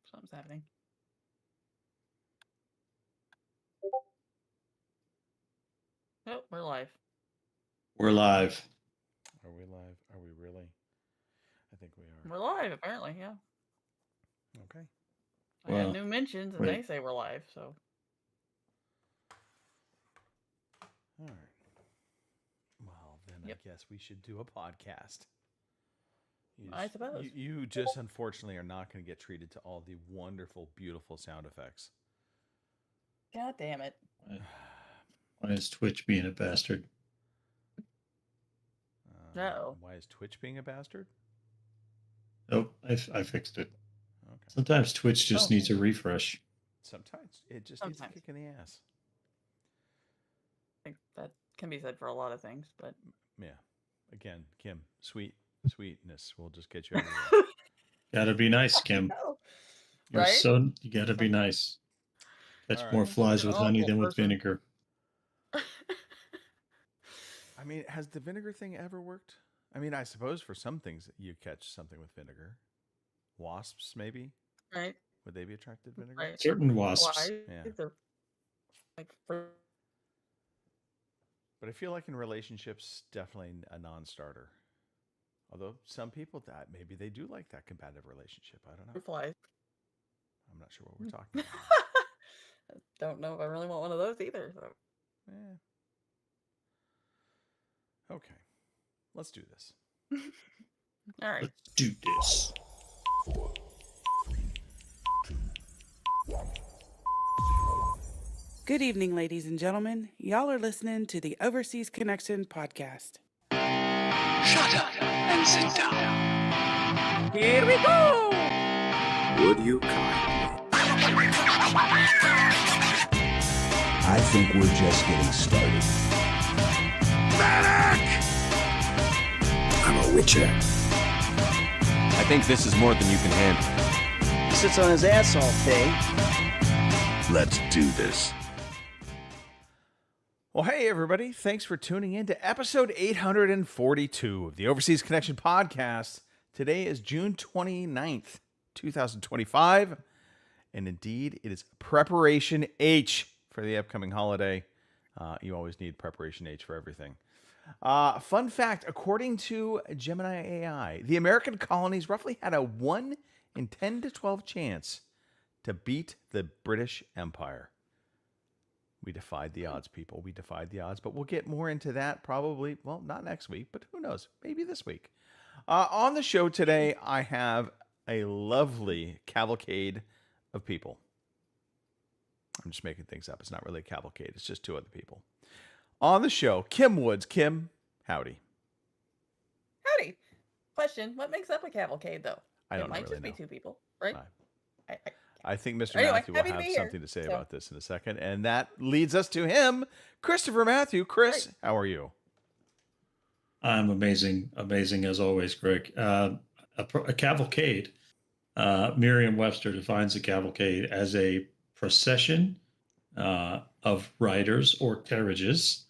Something's happening. Oh, we're live. We're live. Are we live? Are we really? I think we are. We're live, apparently, yeah. Okay. I got new mentions and they wait. say we're live, so. All right. Well, then Yep. I guess we should do a podcast. I suppose. You just unfortunately are not going to get treated to all the wonderful, beautiful sound effects. God damn it. Why is Twitch being a bastard? Uh-oh. Why is Twitch being a bastard? Nope, I fixed it. Okay. Sometimes Twitch just needs a refresh. Sometimes it just needs a kick in the ass. I think that can be said for a lot of things, but yeah. Again, Kim, sweetness will just get you everywhere. Gotta be nice, Kim. You're right? You gotta be nice. Catch more right. flies with honey than with vinegar. I mean, has the vinegar thing ever worked? I mean, I suppose for some things you catch something with vinegar. Wasps, maybe? Right. Would they be attracted to vinegar? Right. Certain wasps. Flies, yeah. Like but I feel like in relationships, definitely a non-starter. Although some people that maybe they do like that competitive relationship. I don't know. Flies. I'm not sure what we're talking about. I don't know if I really want one of those either. So. Yeah. Okay. Let's do this. All right. Let's do this. 4, 3, 2, 1. Good evening, ladies and gentlemen. Y'all are listening to the Overseas Connection podcast. Shut up and sit down. Here we go! Would you kindly? I think we're just getting started. Medic! I'm a witcher. I think this is more than you can handle. He sits on his ass all day. Let's do this. Well, hey, everybody. Thanks for tuning in to episode 842 of the Overseas Connection podcast. Today is June 29th, 2025. And indeed, it is Preparation H for the upcoming holiday. You always need Preparation H for everything. Fun fact, according to Gemini AI, the American colonies roughly had a 1 in 10 to 12 chance to beat the British Empire. We defied the odds, people. We defied the odds, but we'll get more into that probably, well, not next week, but who knows? Maybe this week. On the show today, I have a lovely cavalcade of people. I'm just making things up. It's not really a cavalcade. It's just two other people. On the show, Kim Woods. Kim, howdy. Howdy. Question, what makes up a cavalcade, though? I don't It might really just know. be two people, right? I think Mr. Anyway, Matthew will happy to have be something here, to say so. about this in a second. And that leads us to him, Christopher Matthew. Chris, how are you? I'm amazing as always, Greg. A cavalcade. Merriam-Webster defines a cavalcade as a procession of riders or carriages.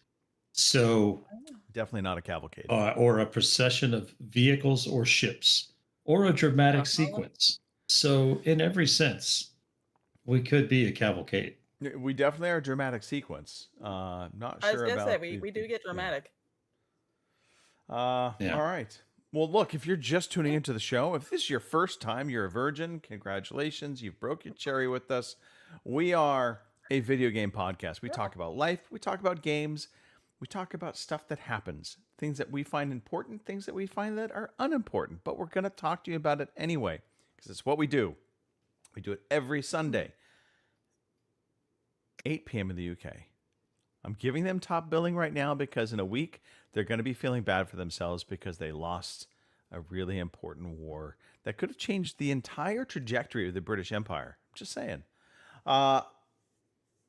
So definitely not a cavalcade. Or a procession of vehicles or ships, or a dramatic sequence. So in every sense, we could be a cavalcade. We definitely are a dramatic sequence. Not sure about... I was going to say, we do get dramatic. Yeah. All right. Well, look, if you're just tuning into the show, if this is your first time, you're a virgin, congratulations. You've broke your cherry with us. We are a video game podcast. We talk about life. We talk about games. We talk about stuff that happens, things that we find important, things that we find that are unimportant. But we're going to talk to you about it anyway, because it's what we do. We do it every Sunday, 8 p.m. in the UK. I'm giving them top billing right now because in a week, they're going to be feeling bad for themselves because they lost a really important war that could have changed the entire trajectory of the British Empire. Just saying.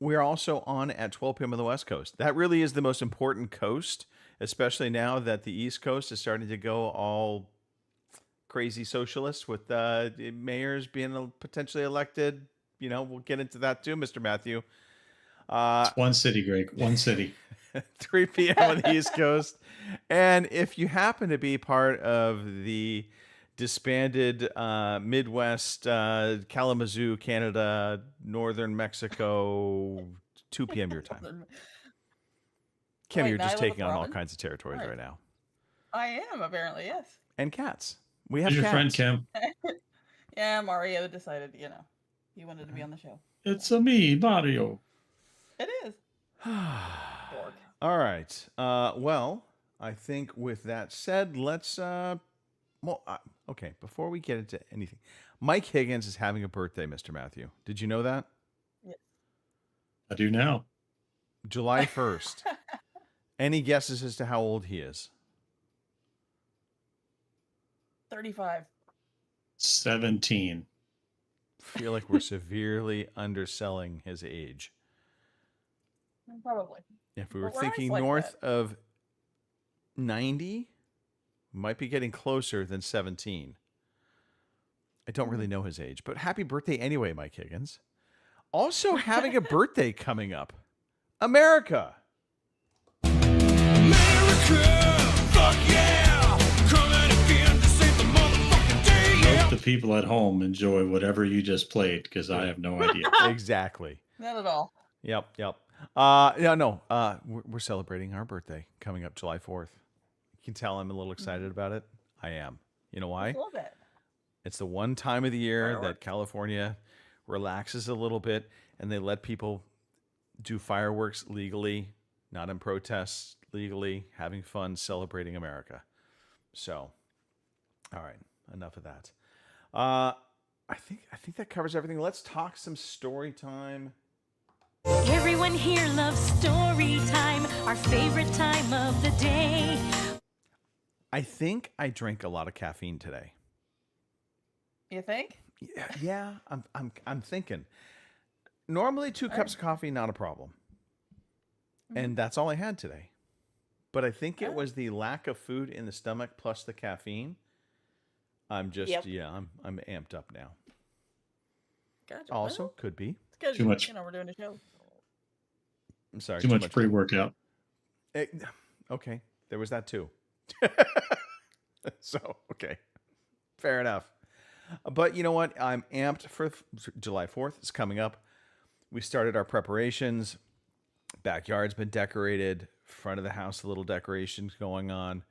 We're also on at 12 p.m. on the West Coast. That really is the most important coast, especially now that the East Coast is starting to go all crazy socialists with mayors being potentially elected. We'll get into that too, Mr. Matthew. It's one city, Greg. One city. 3 p.m. on the East Coast. And if you happen to be part of the disbanded Midwest, Kalamazoo, Canada, Northern Mexico, 2 p.m. your time. Kim, Wait, you're now I just live with taking on all Robin? kinds of territories Right. right now. I am, apparently, yes. And cats. We have Who's your cats. friend, Kim? Yeah, Mario decided, he wanted to be on the show. It's a me, Mario. It is. Dork. All right. Well, I think with that said, let's. Okay. Before we get into anything, Mike Higgins is having a birthday, Mr. Matthew. Did you know that? Yes. I do now. July 1st. Any guesses as to how old he is? 35. 17. Feel like we're severely underselling his age. Probably. If we were Well, we're thinking nice like north of 90, might be getting closer than 17. I don't really know his age, but happy birthday anyway, Mike Higgins. Also having a birthday coming up. America. Hope the people at home enjoy whatever you just played, because I have no idea. Exactly. Not at all. Yep. We're celebrating our birthday coming up July 4th. You can tell I'm a little excited about it. I am. You know why? I love it. It's the one time of the year Fireworks. that California relaxes a little bit and they let people do fireworks legally, not in protests, legally, having fun, celebrating America. So, all right, enough of that. I think that covers everything. Let's talk some story time. Everyone here loves story time, our favorite time of the day. I think I drank a lot of caffeine today. You think? Yeah, I'm thinking. Normally 2 cups of coffee, not a problem. And that's all I had today. But I think it was the lack of food in the stomach plus the caffeine. I'm just I'm amped up now. Gotcha. Also, Well, could be. it's good. Too much. We're doing a show. I'm sorry. Too much pre-workout. Okay, there was that too. So, okay. Fair enough. But you know what? I'm amped for July 4th. It's coming up. We started our preparations. Backyard's been decorated. Front of the house, a little decorations going on.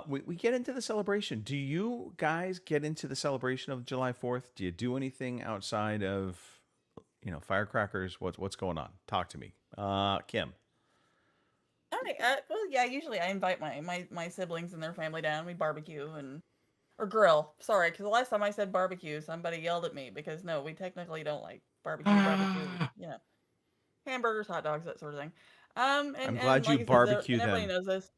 We get into the celebration. Do you guys get into the celebration of July 4th? Do you do anything outside of, firecrackers? What's going on? Talk to me. Kim. Well, yeah, usually I invite my siblings and their family down. We barbecue or grill. Sorry, because the last time I said barbecue, somebody yelled at me because no, we technically don't like barbecue. Hamburgers, hot dogs, that sort of thing. I'm glad you like I said, barbecue and everybody them. knows this,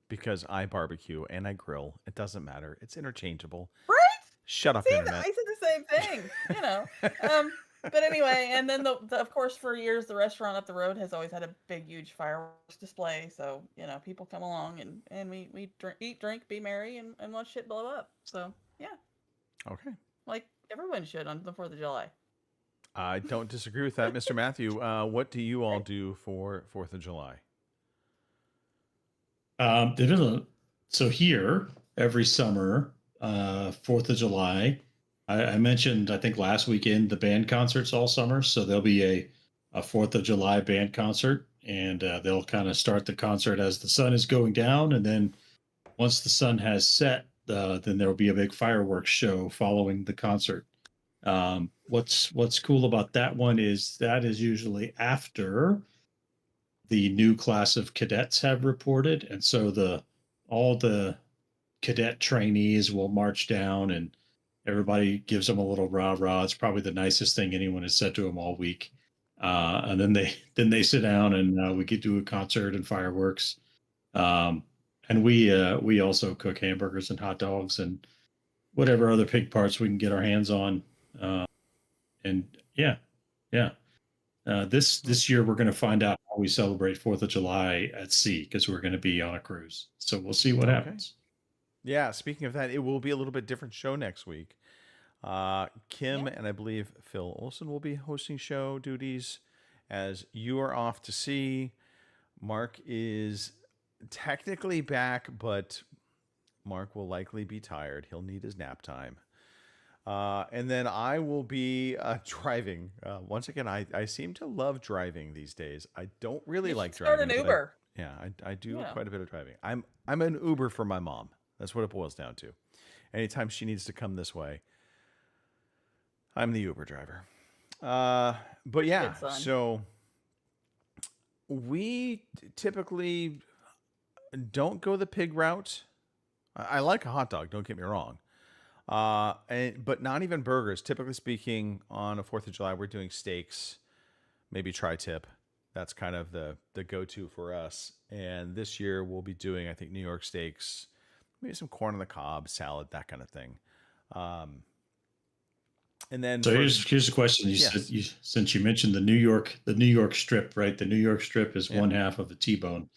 Because I barbecue and I grill. It doesn't matter. It's interchangeable. right? Shut up, See, Internet. I said the same thing. But anyway, and then of course for years the restaurant up the road has always had a big, huge fireworks display. So people come along and we eat, drink, be merry, and watch shit blow up. So yeah, Okay. like everyone should on the 4th of July. I don't disagree with that, Mr. Matthew. What do you all do for 4th of July? So here, every summer, 4th of July, I mentioned, I think last weekend, the band concerts all summer. So there'll be a 4th of July band concert, and they'll kind of start the concert as the sun is going down. And then once the sun has set, then there'll be a big fireworks show following the concert. What's cool about that one is that is usually after the new class of cadets have reported, and so all the cadet trainees will march down, and everybody gives them a little rah rah. It's probably the nicest thing anyone has said to them all week. And then they sit down, and we get to a concert and fireworks. And we also cook hamburgers and hot dogs and whatever other pig parts we can get our hands on. And yeah. This year we're going to find out how we celebrate 4th of July at sea, because we're going to be on a cruise. So we'll see what happens. Yeah, speaking of that, it will be a little bit different show next week. Kim and I believe Phil Olson will be hosting show duties as you are off to sea. Mark is technically back, but Mark will likely be tired. He'll need his nap time. And then I will be driving. Once again, I seem to love driving these days. I don't really You like should start driving. an but Uber. I do Yeah. quite a bit of driving. I'm an Uber for my mom. That's what it boils down to. Anytime she needs to come this way, I'm the Uber driver. But yeah, Good son. so we typically don't go the pig route. I like a hot dog, don't get me wrong. But not even burgers. Typically speaking, on a 4th of July, we're doing steaks, maybe tri-tip. That's kind of the go-to for us. And this year we'll be doing, I think, New York steaks, maybe some corn on the cob, salad, that kind of thing. And then So here's a question. You Yes. said since you mentioned the New York strip, right? The New York strip is Yeah. one half of a T-bone.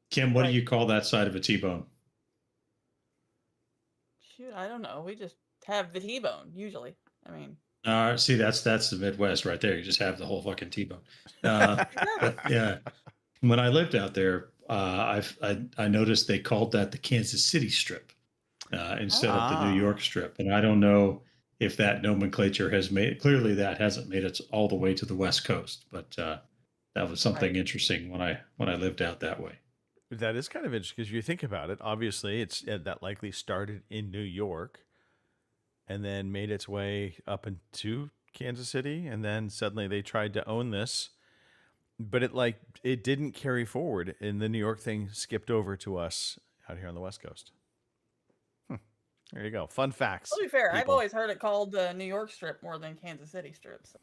Kim, what do Right. you call that side of a T-bone? Shoot, I don't know. We just have the T-bone usually. I mean, See, that's the Midwest right there. You just have the whole fucking T-bone. But yeah, when I lived out there, I noticed they called that the Kansas City strip instead of the New York strip, and I don't know if that nomenclature has clearly that hasn't made it all the way to the West Coast, but that was something Right. interesting when I lived out that way. That is kind of interesting because you think about it. Obviously, it's that likely started in New York and then made its way up into Kansas City, and then suddenly they tried to own this, but it didn't carry forward, and the New York thing skipped over to us out here on the West Coast. There you go. Fun facts. To be fair, I've people. always heard it called the New York strip more than Kansas City strip. So.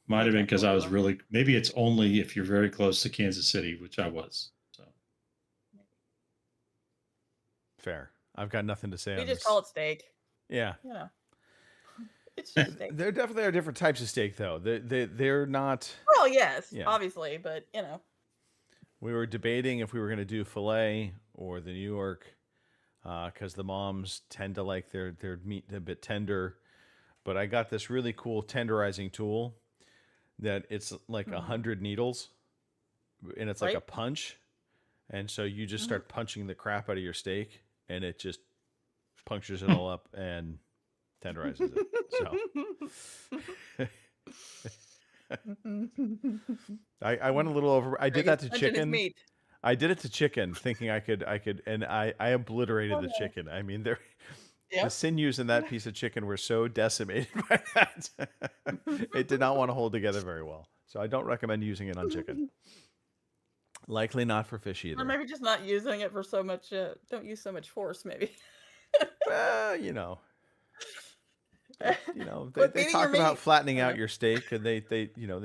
Might have been because I was Okay. really maybe it's only if you're very close to Kansas City, which I was. So Fair. I've got nothing to say We on just this. call it steak. Yeah. You know, it's just steak. There definitely are different types of steak, though. They're not. Well, yes, Yeah. obviously, but you know, We were debating if we were going to do filet or the New York, because the moms tend to like their meat a bit tender. But I got this really cool tenderizing tool that it's like 100 needles, and it's like a Right. punch, and so you just start punching the crap out of your steak, and it just punctures it all up and tenderizes it. So I went a little over. I did that to Punching his chicken. meat. I did it to chicken, thinking I could, and I obliterated the Okay. chicken. I mean, the Yep. sinews in that piece of chicken were so decimated by that. It did not want to hold together very well. So I don't recommend using it on chicken. Likely not for fish either. Or maybe just not using it for so much. Don't use so much force, maybe. Well, you know, they But beating talk your about meat. flattening out your steak, and they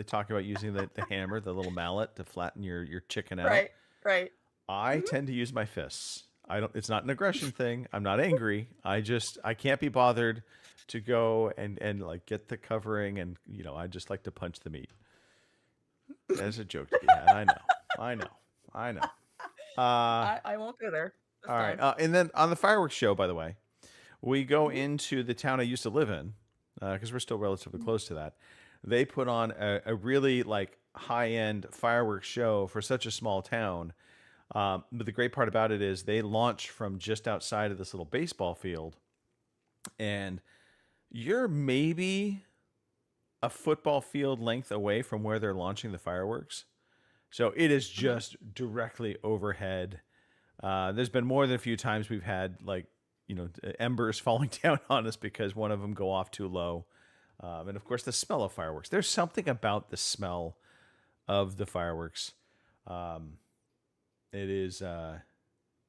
talk about using the hammer, the little mallet, to flatten your chicken out. Right. Right. I tend to use my fists. It's not an aggression thing. I'm not angry. I can't be bothered to go and like get the covering, and I just like to punch the meat. There's a joke to be had. I know. I won't go there. This All right. time. And then on the fireworks show, by the way, we go into the town I used to live in, because we're still relatively close to that. They put on a really like high-end fireworks show for such a small town. But the great part about it is they launch from just outside of this little baseball field, and you're maybe a football field length away from where they're launching the fireworks. So it is just directly overhead. There's been more than a few times we've had embers falling down on us because one of them go off too low. And of course the smell of fireworks. There's something about the smell of the fireworks. It is,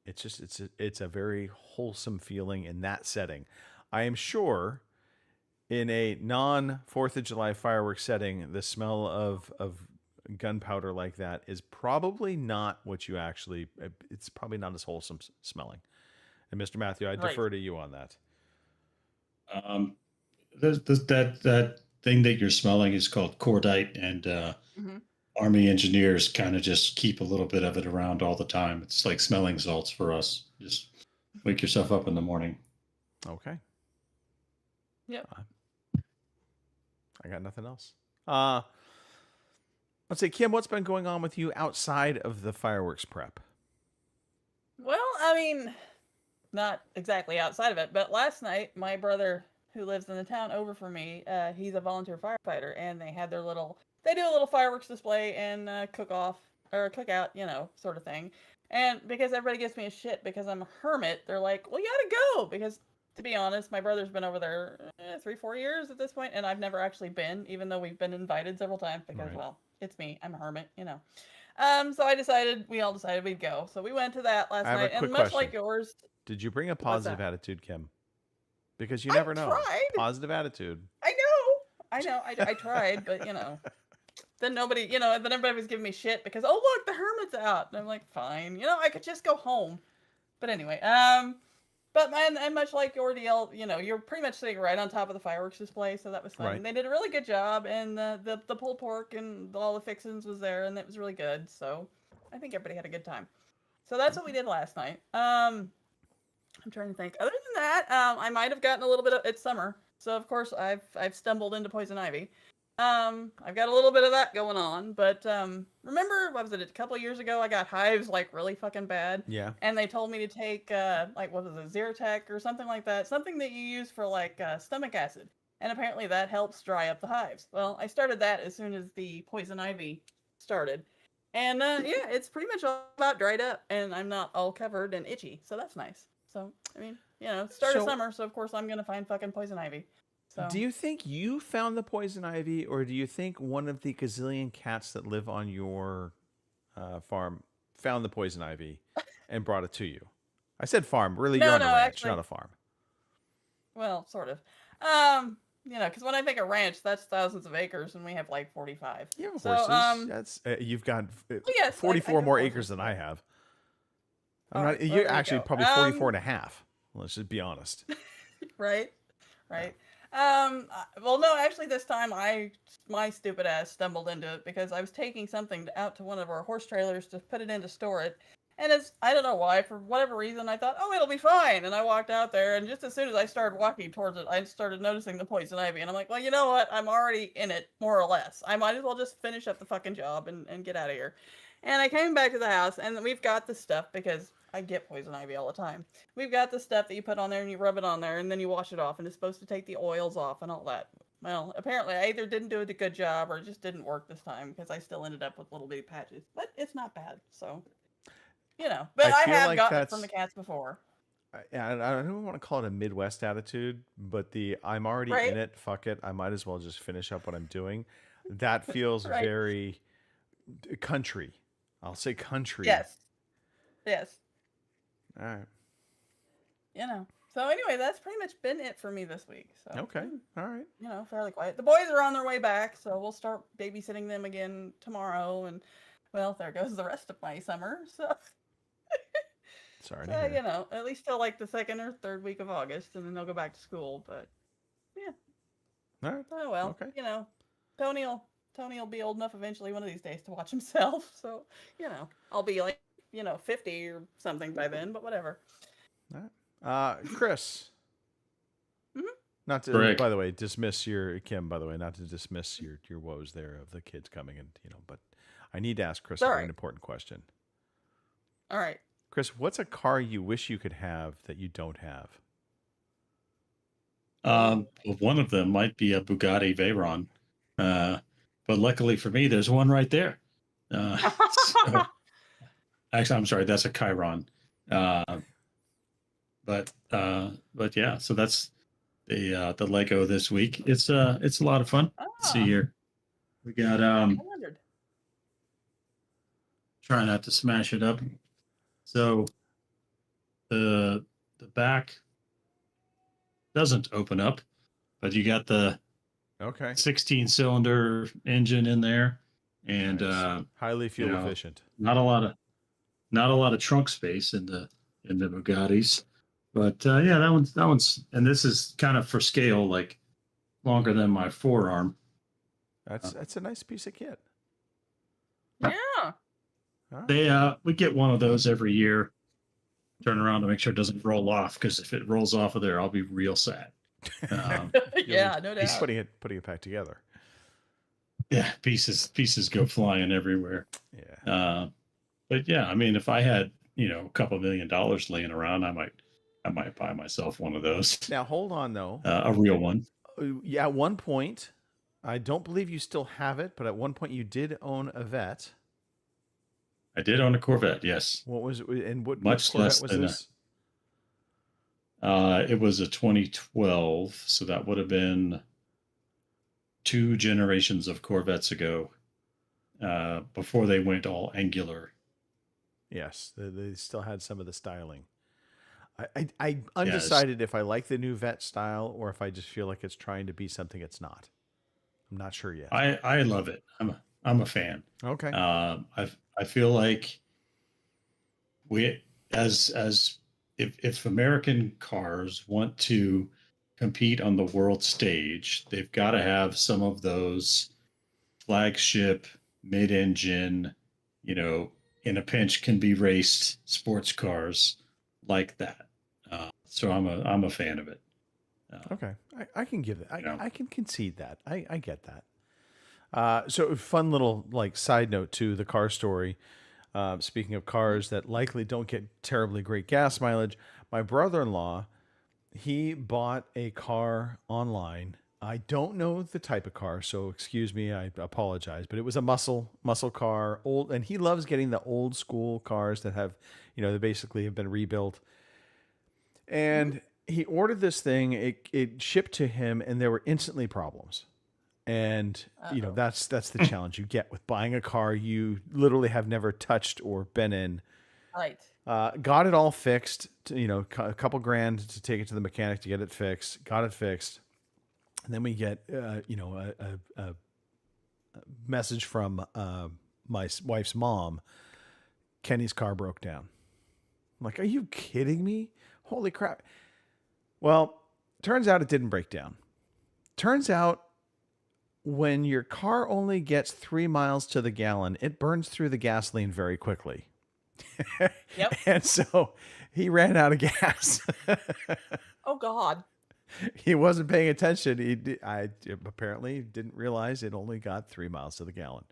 it's a very wholesome feeling in that setting. I am sure in a non 4th of July fireworks setting, the smell of gunpowder like that is probably not what you actually, it's probably not as wholesome smelling. And Mr. Matthew, I defer to you on that. That thing that you're smelling is called cordite, and Army engineers kind of just keep a little bit of it around all the time. It's like smelling salts for us. Just wake yourself up in the morning. Okay. Yep. I got nothing else. Let's say, Kim, what's been going on with you outside of the fireworks prep? Well, I mean, not exactly outside of it, but last night my brother who lives in the town over from me, he's a volunteer firefighter, and they had they do a little fireworks display and cook off or cookout, sort of thing. And because everybody gives me a shit because I'm a hermit, they're like, "Well, you gotta go," because to be honest, my brother's been over there 3, 4 years at this point, and I've never actually been, even though we've been invited several times because, Right. well, it's me, I'm a hermit. So we all decided we'd go. So we went to that last I have a night, quick and much question. like yours, Did you bring a what's positive that? attitude, Kim? Because you I never know. tried. Positive attitude. I know. I tried, but then nobody, then everybody was giving me shit because, oh look, the hermit's out, and I'm like, fine, I could just go home. But anyway, but and much like your deal, you're pretty much sitting right on top of the fireworks display, so that was fun. Right. And they did a really good job, and the pulled pork and all the fixins was there, and it was really good. So I think everybody had a good time. So that's what we did last night. I'm trying to think. Other than that, I might have gotten a little bit of. It's summer, so of course I've stumbled into poison ivy. I've got a little bit of that going on, but remember, what was it? A couple of years ago, I got hives like really fucking bad, Yeah. and they told me to take like what was it, Zyrtec or something like that, something that you use for like stomach acid, and apparently that helps dry up the hives. Well, I started that as soon as the poison ivy started, and yeah, it's pretty much all about dried up, and I'm not all covered and itchy, so that's nice. So I mean, start of So, summer, so of course I'm gonna find fucking poison ivy. So do you think you found the poison ivy, or do you think one of the gazillion cats that live on your farm found the poison ivy and brought it to you? I said farm. Really, you're no, on a no, ranch, actually, not a farm. well, sort of. Because when I think a ranch, that's thousands of acres, and we have like 45. You have So, horses. That's you've got well, yes, I 44 do more have acres horses. than I have. I'm All not. right, well, You're there you actually go. probably 44 and a half. Let's just be honest. Right, Yeah. right. Well, no, actually, this time my stupid ass stumbled into it because I was taking something out to one of our horse trailers to put it in to store it. And I don't know why, for whatever reason, I thought, oh, it'll be fine. And I walked out there, and just as soon as I started walking towards it, I started noticing the poison ivy. And I'm like, well, you know what? I'm already in it, more or less. I might as well just finish up the fucking job and get out of here. And I came back to the house, and we've got the stuff because I get poison ivy all the time. We've got the stuff that you put on there and you rub it on there and then you wash it off and it's supposed to take the oils off and all that. Well, apparently I either didn't do a good job or it just didn't work this time because I still ended up with little bitty patches. But it's not bad, so But I I feel have like gotten it that's. from the cats before, I don't want to call it a Midwest attitude, but the I'm already right? in it. Fuck it. I might as well just finish up what I'm doing. That feels Right? very country. I'll say country. Yes, yes. All right. So anyway, that's pretty much been it for me this week. So Okay. All right. fairly quiet. The boys are on their way back, so we'll start babysitting them again tomorrow. And well, there goes the rest of my summer. So. Sorry to hear. At least till like the second or third week of August, and then they'll go back to school. But yeah, All right. oh well. Okay. Tony will be old enough eventually one of these days to watch himself. So I'll be like 50 or something by then. But whatever. All right. Chris. Mhm. Not to, Correct. by the way, dismiss your Kim. By the way, not to dismiss your woes there of the kids coming and but I need to ask Chris a All very right. important question. All right. Chris, what's a car you wish you could have that you don't have? Well, one of them might be a Bugatti Veyron, but luckily for me, there's one right there. So- actually, I'm sorry, that's a Chiron. But yeah, so that's the Lego this week. It's a lot of fun. Let's see here. We got I wondered. try not to smash it up. So the back doesn't open up, but you got the Okay. 16-cylinder engine in there, and Nice. Highly fuel know, efficient. not a lot of trunk space in the Bugattis. But yeah, that one's, and this is kind of for scale, like longer than my forearm. That's a nice piece of kit. Yeah. All right. They we get one of those every year. turn around to make sure it doesn't roll off, because if it rolls off of there, I'll be real sad. Yeah, no He's doubt. putting it back together. Yeah, pieces go flying everywhere. Yeah. But yeah, I mean, if I had a couple $1 million laying around, I might buy myself one of those. Now hold on though. A real one. Yeah, at one point, I don't believe you still have it, but at one point you did own a Vet. I did own a Corvette, yes. What was it? And what Much Corvette less was than this? it was a 2012, so that would have been 2 generations of Corvettes ago, before they went all angular. Yes, they still had some of the styling. I'm undecided if I like the new Vet style or if I just feel like it's trying to be something it's not. I'm not sure yet. I love it. I'm a fan. Okay. I feel like we as if American cars want to compete on the world stage, they've got to have some of those flagship mid-engine, in a pinch can be raced sports cars like that. So I'm a fan of it. Okay, I can give it. know. I can concede that. I get that. So fun little side note to the car story. Speaking of cars that likely don't get terribly great gas mileage, my brother-in-law, he bought a car online. I don't know the type of car, so excuse me, I apologize, but it was a muscle car, old, and he loves getting the old school cars that have, they basically have been rebuilt. And he ordered this thing, it shipped to him, and there were instantly problems. And that's the challenge you get with buying a car you literally have never touched or been in. Right. Got it all fixed, a couple grand to take it to the mechanic to get it fixed. Got it fixed, and then we get a message from my wife's mom. Kenny's car broke down. I'm like, are you kidding me? Holy crap! Well, turns out it didn't break down. Turns out, when your car only gets 3 miles to the gallon, it burns through the gasoline very quickly. Yep. And so he ran out of gas. Oh God. He wasn't paying attention. I apparently didn't realize it only got 3 miles to the gallon.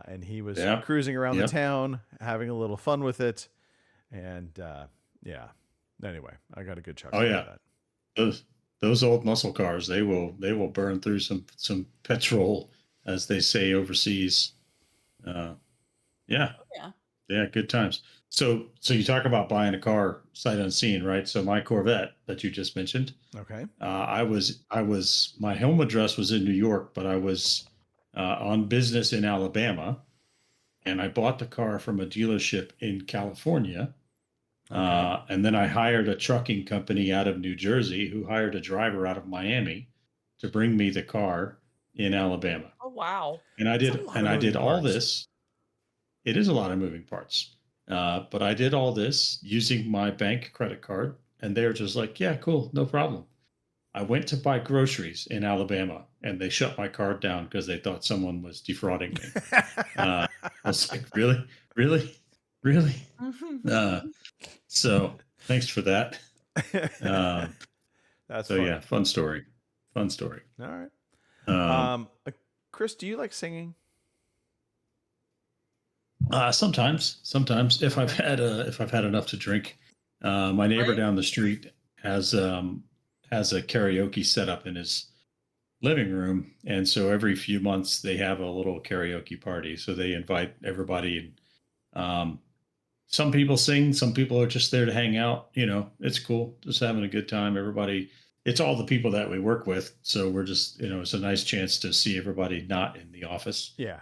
And he was cruising around the town, having a little fun with it. And anyway, I got a good chuckle out of that. Those old muscle cars, they will burn through some petrol, as they say overseas. Yeah, good times. So you talk about buying a car sight unseen, right? So my Corvette that you just mentioned. Okay. I was my home address was in New York, but I was on business in Alabama, and I bought the car from a dealership in California. Okay. And then I hired a trucking company out of New Jersey who hired a driver out of Miami to bring me the car in Alabama. Oh wow. And I did all this. It is a lot of moving parts. But I did all this using my bank credit card, and they were just like, yeah, cool, no problem. I went to buy groceries in Alabama, and they shut my card down because they thought someone was defrauding me. I was like, really? So thanks for that. That's so funny. Yeah, fun story. All right. Chris, do you like singing? Sometimes if I've had enough to drink. My neighbor down the street has a karaoke set up in his living room, and so every few months they have a little karaoke party. So they invite everybody, and some people sing, some people are just there to hang out. It's cool, just having a good time. Everybody, it's all the people that we work with, so we're just it's a nice chance to see everybody not in the office. Yeah.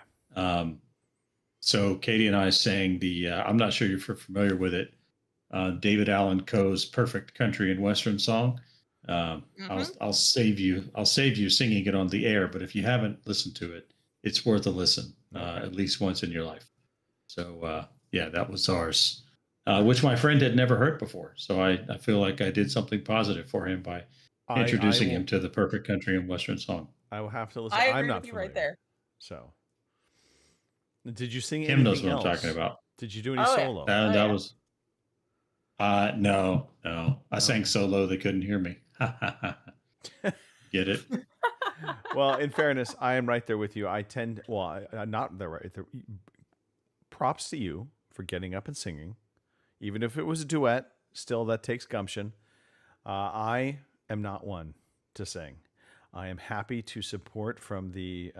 So Katie and I sang the I'm not sure if you're familiar with it, David Allan Coe's "Perfect Country and Western" song. I'll save you singing it on the air, but if you haven't listened to it, it's worth a listen, at least once in your life. So that was ours, which my friend had never heard before. So I feel like I did something positive for him by introducing him to the "Perfect Country and Western" song. I will have to listen. I agree I'm not with you familiar, right there. So, did you sing Kim knows anything what else? I'm talking about. Did you do any Oh, yeah. solo? And that was No. I sang so low they couldn't hear me. Get it? Well, in fairness, I am right there with you. I tend, not the right there. Props to you for getting up and singing, even if it was a duet. Still, that takes gumption. I am not one to sing. I am happy to support from the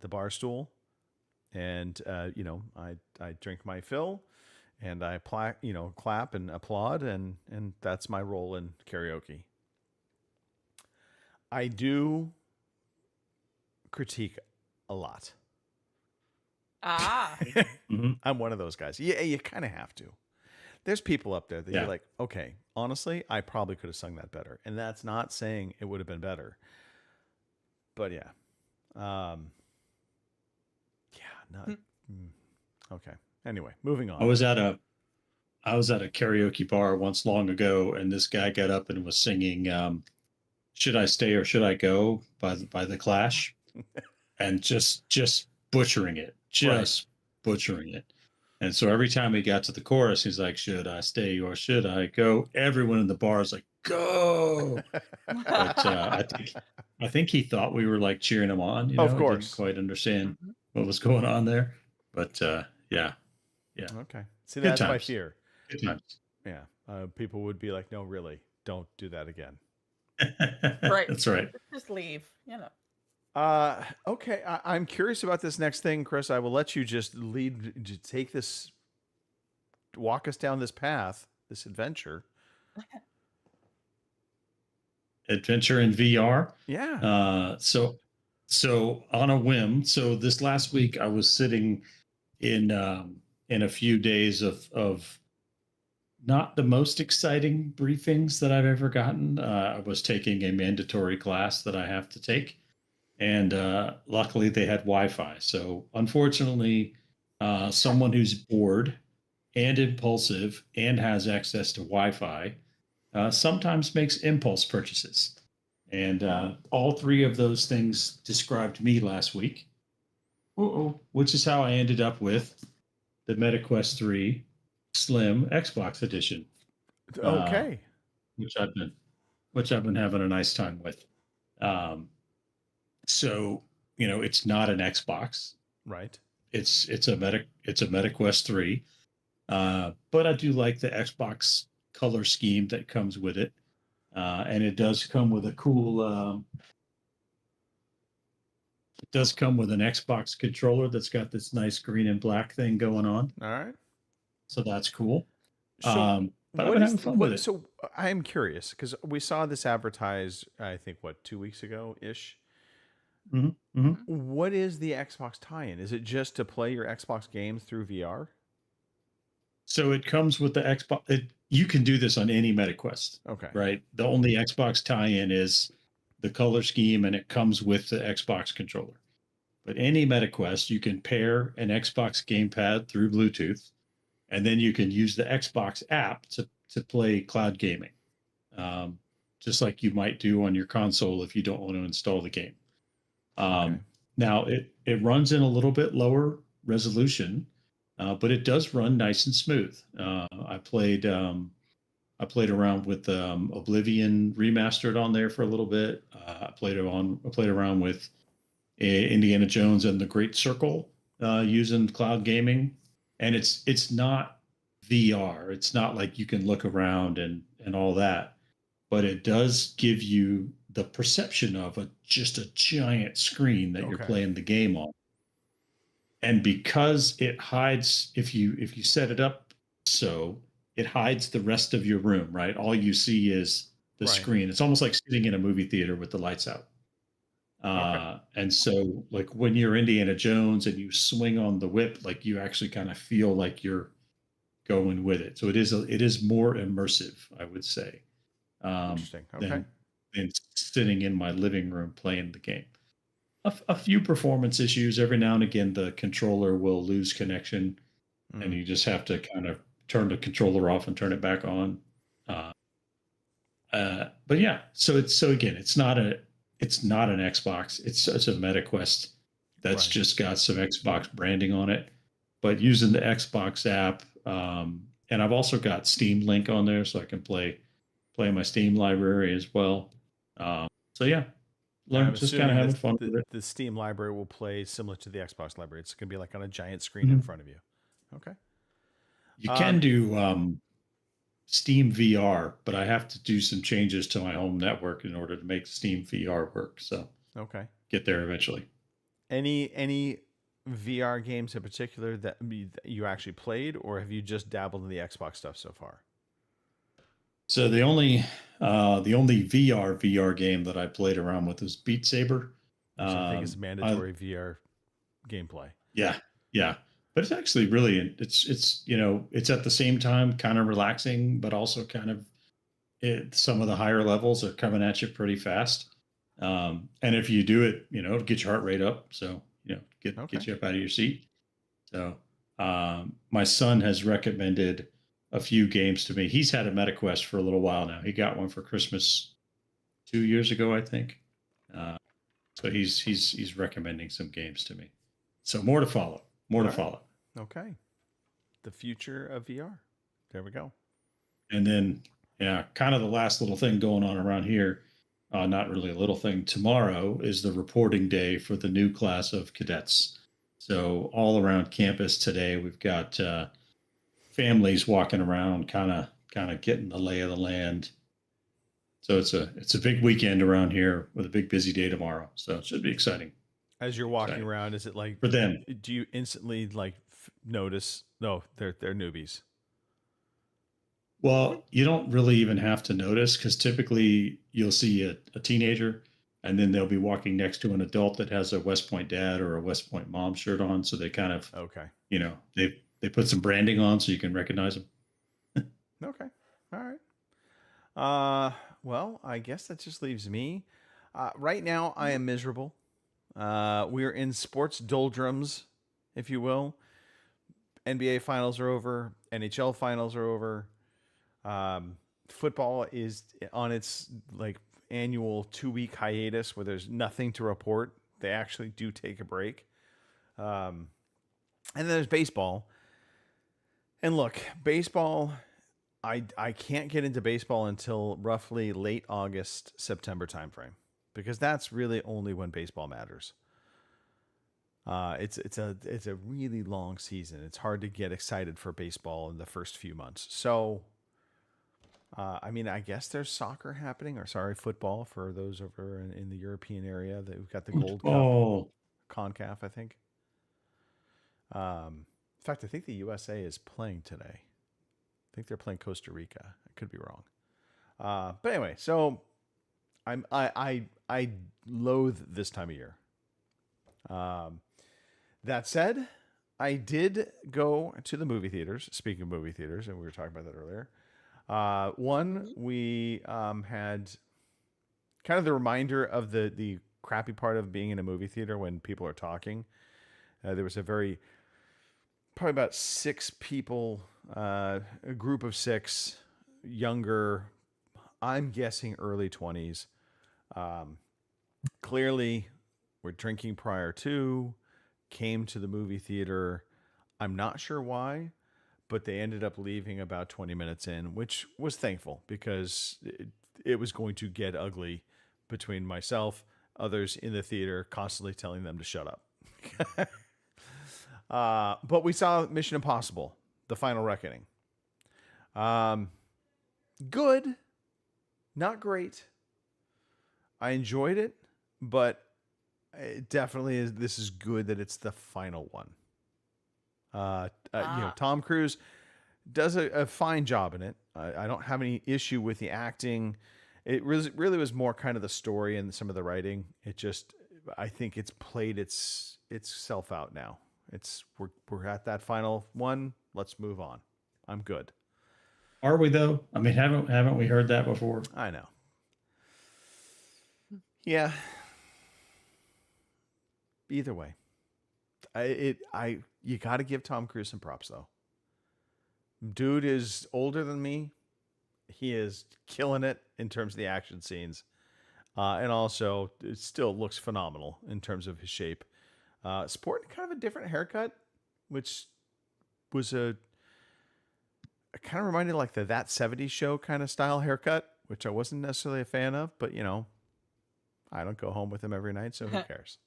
bar stool, and I drink my fill, and I clap and applaud, and that's my role in karaoke. I do critique a lot. Ah, Mm-hmm. I'm one of those guys. Yeah, you kind of have to. There's people up there that Yeah. you're like, okay, honestly, I probably could have sung that better. And that's not saying it would have been better. But yeah. Okay. Anyway, moving on. I was at a karaoke bar once long ago, and this guy got up and was singing "Should I Stay or Should I Go" by the Clash, and just butchering it, butchering it. And so every time he got to the chorus, he's like, "Should I stay or should I go?" Everyone in the bar is like, "Go!" But I think he thought we were like cheering him on. Of He course. didn't quite understand what was going on there. But yeah. Okay. See, Good that's my times. fear. Good times. Yeah. People would be like, no, really, don't do that again. right. That's right. Just leave. Okay. I'm curious about this next thing, Chris. I will let you just walk us down this path, this adventure. Adventure in VR. Yeah. So on a whim. So this last week I was sitting in a few days of not the most exciting briefings that I've ever gotten. I was taking a mandatory class that I have to take, and luckily they had Wi-Fi. So unfortunately, someone who's bored and impulsive and has access to Wi-Fi sometimes makes impulse purchases. And all three of those things described me last week, which is how I ended up with the MetaQuest 3 Slim Xbox Edition. Okay. Which I've been having a nice time with. So it's not an Xbox, Right. it's a MetaQuest 3, but I do like the Xbox color scheme that comes with it, and it does come with a cool. It does come with an Xbox controller that's got this nice green and black thing going on, All right. so that's cool. So But I've been having fun with it. So I am curious because we saw this advertised, I think, 2 weeks ago ish. Mm-hmm. Mm-hmm. What is the Xbox tie-in? Is it just to play your Xbox games through VR? So it comes with the Xbox. You can do this on any MetaQuest. Okay. Right. The only Xbox tie-in is the color scheme, and it comes with the Xbox controller. But any MetaQuest, you can pair an Xbox gamepad through Bluetooth, and then you can use the Xbox app to play cloud gaming, just like you might do on your console if you don't want to install the game. Okay. Now it runs in a little bit lower resolution, but it does run nice and smooth. I played around with Oblivion Remastered on there for a little bit. I played around with Indiana Jones and the Great Circle using cloud gaming, and it's not VR. It's not like you can look around and all that, but it does give you the perception of just a giant screen that you're playing the game on. And because it hides, if you set it up so it hides the rest of your room, right? All you see is the screen. It's almost like sitting in a movie theater with the lights out. And so like when you're Indiana Jones and you swing on the whip, like you actually kind of feel like you're going with it. So it is more immersive, I would say. Interesting. Okay. Than sitting in my living room playing the game. A few performance issues. Every now and again, the controller will lose connection, and you just have to kind of turn the controller off and turn it back on. But yeah, so again, it's not an Xbox. It's a MetaQuest that's just got some Xbox branding on it. But using the Xbox app, and I've also got Steam Link on there, so I can play my Steam library as well. So yeah, I'm just kind of assuming having fun with it. the Steam library will play similar to the Xbox library. It's going to be like on a giant screen in Mhm. front of you. Okay. You can do Steam VR, but I have to do some changes to my home network in order to make Steam VR work. So Okay. get there eventually. Any VR games in particular that you actually played, or have you just dabbled in the Xbox stuff so far? So the only VR game that I played around with was Beat Saber. Which I think is Um, I, mandatory VR gameplay. yeah, yeah, but it's actually really it's it's at the same time kind of relaxing, but also kind of some of the higher levels are coming at you pretty fast. And if you do it, get your heart rate up. So get you up out of your seat. So my son has recommended a few games to me. He's had a MetaQuest for a little while now. He got one for Christmas 2 years ago, I think. So he's recommending some games to me. So more to follow. More to follow. Okay. The future of VR. There we go. And then, yeah, kind of the last little thing going on around here. Not really a little thing. Tomorrow is the reporting day for the new class of cadets. So all around campus today, we've got families walking around, kind of getting the lay of the land. So it's a big weekend around here with a big busy day tomorrow. So it should be exciting. As you're walking around, is it like for them? Do you instantly like notice? No, they're newbies. Well, you don't really even have to notice because typically you'll see a teenager and then they'll be walking next to an adult that has a West Point dad or a West Point mom shirt on. So they kind of, they put some branding on so you can recognize them. Okay. All right. Well, I guess that just leaves me. Right now, I am miserable. We're in sports doldrums, if you will. NBA finals are over. NHL finals are over. Football is on its annual 2-week hiatus where there's nothing to report. They actually do take a break. And then there's baseball. And look, baseball, I can't get into baseball until roughly late August, September timeframe, because that's really only when baseball matters. It's a really long season. It's hard to get excited for baseball in the first few months. So, I guess there's soccer happening, or football for those over in the European area. That we've got the Gold Cup, CONCACAF, I think. In fact, I think the USA is playing today. I think they're playing Costa Rica. I could be wrong. But anyway, so I loathe this time of year. That said, I did go to the movie theaters. Speaking of movie theaters, and we were talking about that earlier. One, we had kind of the reminder of the crappy part of being in a movie theater when people are talking. There was probably about 6 people, a group of 6, younger, I'm guessing early 20s. Clearly, were drinking prior to, came to the movie theater. I'm not sure why, but they ended up leaving about 20 minutes in, which was thankful because it was going to get ugly between myself, others in the theater, constantly telling them to shut up. But we saw Mission Impossible, The Final Reckoning. Good, not great. I enjoyed it, but it definitely is. This is good that it's the final one. Tom Cruise does a fine job in it. I don't have any issue with the acting. It really was more kind of the story and some of the writing. I think it's played itself out now. We're at that final one. Let's move on. I'm good. Are we though? I mean, haven't we heard that before? I know. Yeah. Either way, you got to give Tom Cruise some props though. Dude is older than me. He is killing it in terms of the action scenes, and also it still looks phenomenal in terms of his shape. Sporting kind of a different haircut, which was it kind of reminded like the That 70s Show kind of style haircut, which I wasn't necessarily a fan of, but I don't go home with him every night, so who cares?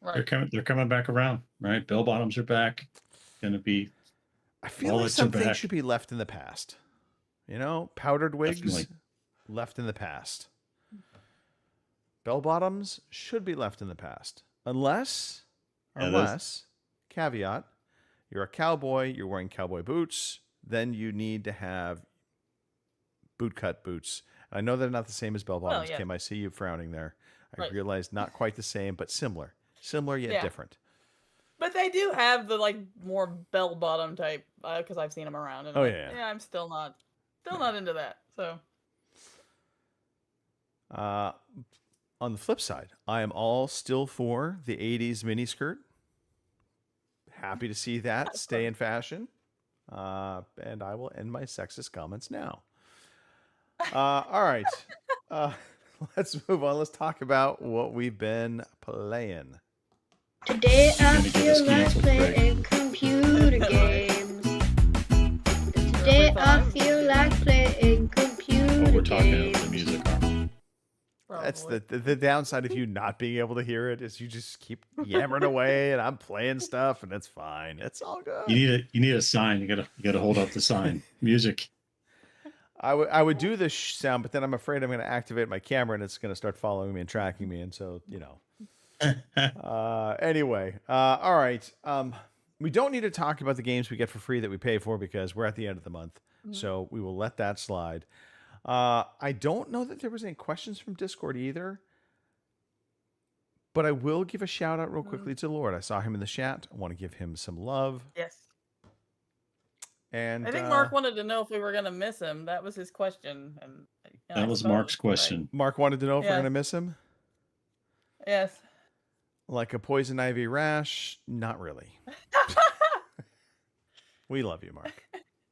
Right. They're coming back around, right? Bell bottoms are back. Going to be. I feel like Mullets are some things back. should be left in the past. Powdered wigs Definitely. left in the past. Bell bottoms should be left in the past, unless caveat, you're a cowboy, you're wearing cowboy boots, then you need to have bootcut boots. I know they're not the same as bell bottoms, yeah. Kim. I see you frowning there. I Right. realize not quite the same, but similar yet Yeah. different. But they do have the like more bell bottom type because I've seen them around. And Oh, like, yeah. I'm still not into that. So On the flip side, I am all still for the 80s miniskirt. Happy to see that stay in fashion. And I will end my sexist comments now. All right. Let's move on. Let's talk about what we've been playing. Today I Gonna get us feel like canceled, Greg. playing computer games. Today I feel like playing computer Oh, we're talking over games. the music, aren't we? That's probably. the downside of you not being able to hear it is you just keep yammering away and I'm playing stuff and it's fine. It's all good. You need a sign. You gotta hold up the sign. Music. I would do this sound, but then I'm afraid I'm going to activate my camera and it's going to start following me and tracking me. And so, anyway, all right. We don't need to talk about the games we get for free that we pay for because we're at the end of the month. So we will let that slide. I don't know that there was any questions from Discord either, but I will give a shout out real quickly to Lord. I saw him in the chat. I want to give him some love. Yes. And I think Mark wanted to know if we were going to miss him. That was his question. And That was Mark's question. Mark wanted to know if we're Yeah. going to miss him. Yes. Like a poison ivy rash? Not really. We love you, Mark.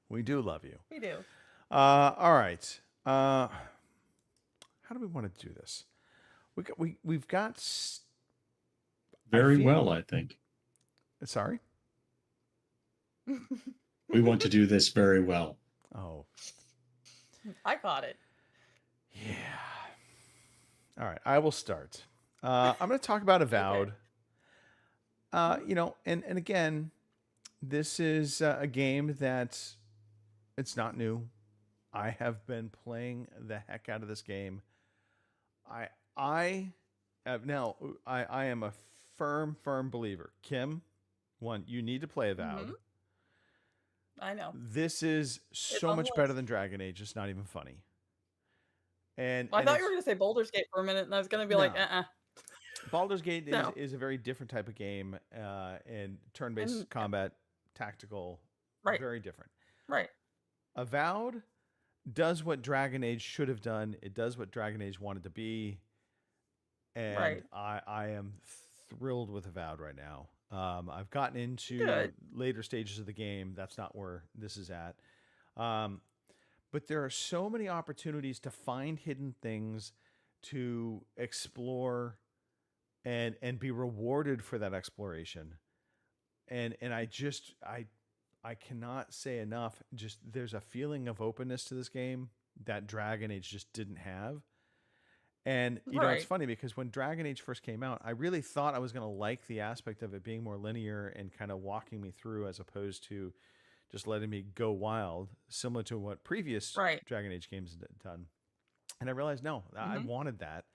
We do love you. We do. All right. How do we want to do this? We've got Very feel- well, I think. Sorry. We want to do this very well. Oh, I caught it. yeah. All right. I will start. I'm going to talk about Avowed. And again, this is a game that it's not new. I have been playing the heck out of this game. I am a firm believer. Kim, one, you need to play Avowed. I know. This is so on the much better list. than Dragon Age. It's not even funny. And I and thought it's- you were going to say Baldur's Gate for a minute, and I was going to be like, No. Baldur's Gate No. is a very different type of game, and turn-based And- combat, tactical, Right. very different. Right. Avowed does what Dragon Age should have done. It does what Dragon Age wanted to be, and Right. I am thrilled with Avowed right now. I've gotten into Good. later stages of the game. That's not where this is at. But there are so many opportunities to find hidden things, to explore, and be rewarded for that exploration. And I cannot say enough. Just there's a feeling of openness to this game that Dragon Age just didn't have. And it's Right. funny because when Dragon Age first came out, I really thought I was going to like the aspect of it being more linear and kind of walking me through as opposed to just letting me go wild, similar to what previous Right. Dragon Age games had done. And I realized, no, I wanted that.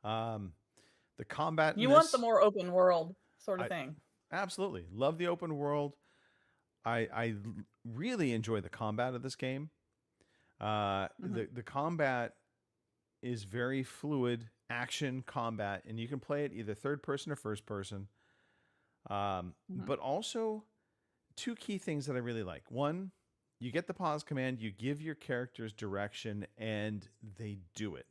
The combat in You want this- the more open world sort of I- thing. Absolutely. Love the open world. I really enjoy the combat of this game. The combat is very fluid action combat, and you can play it either third person or first person. But also two key things that I really like. One, you get the pause command, you give your characters direction, and they do it.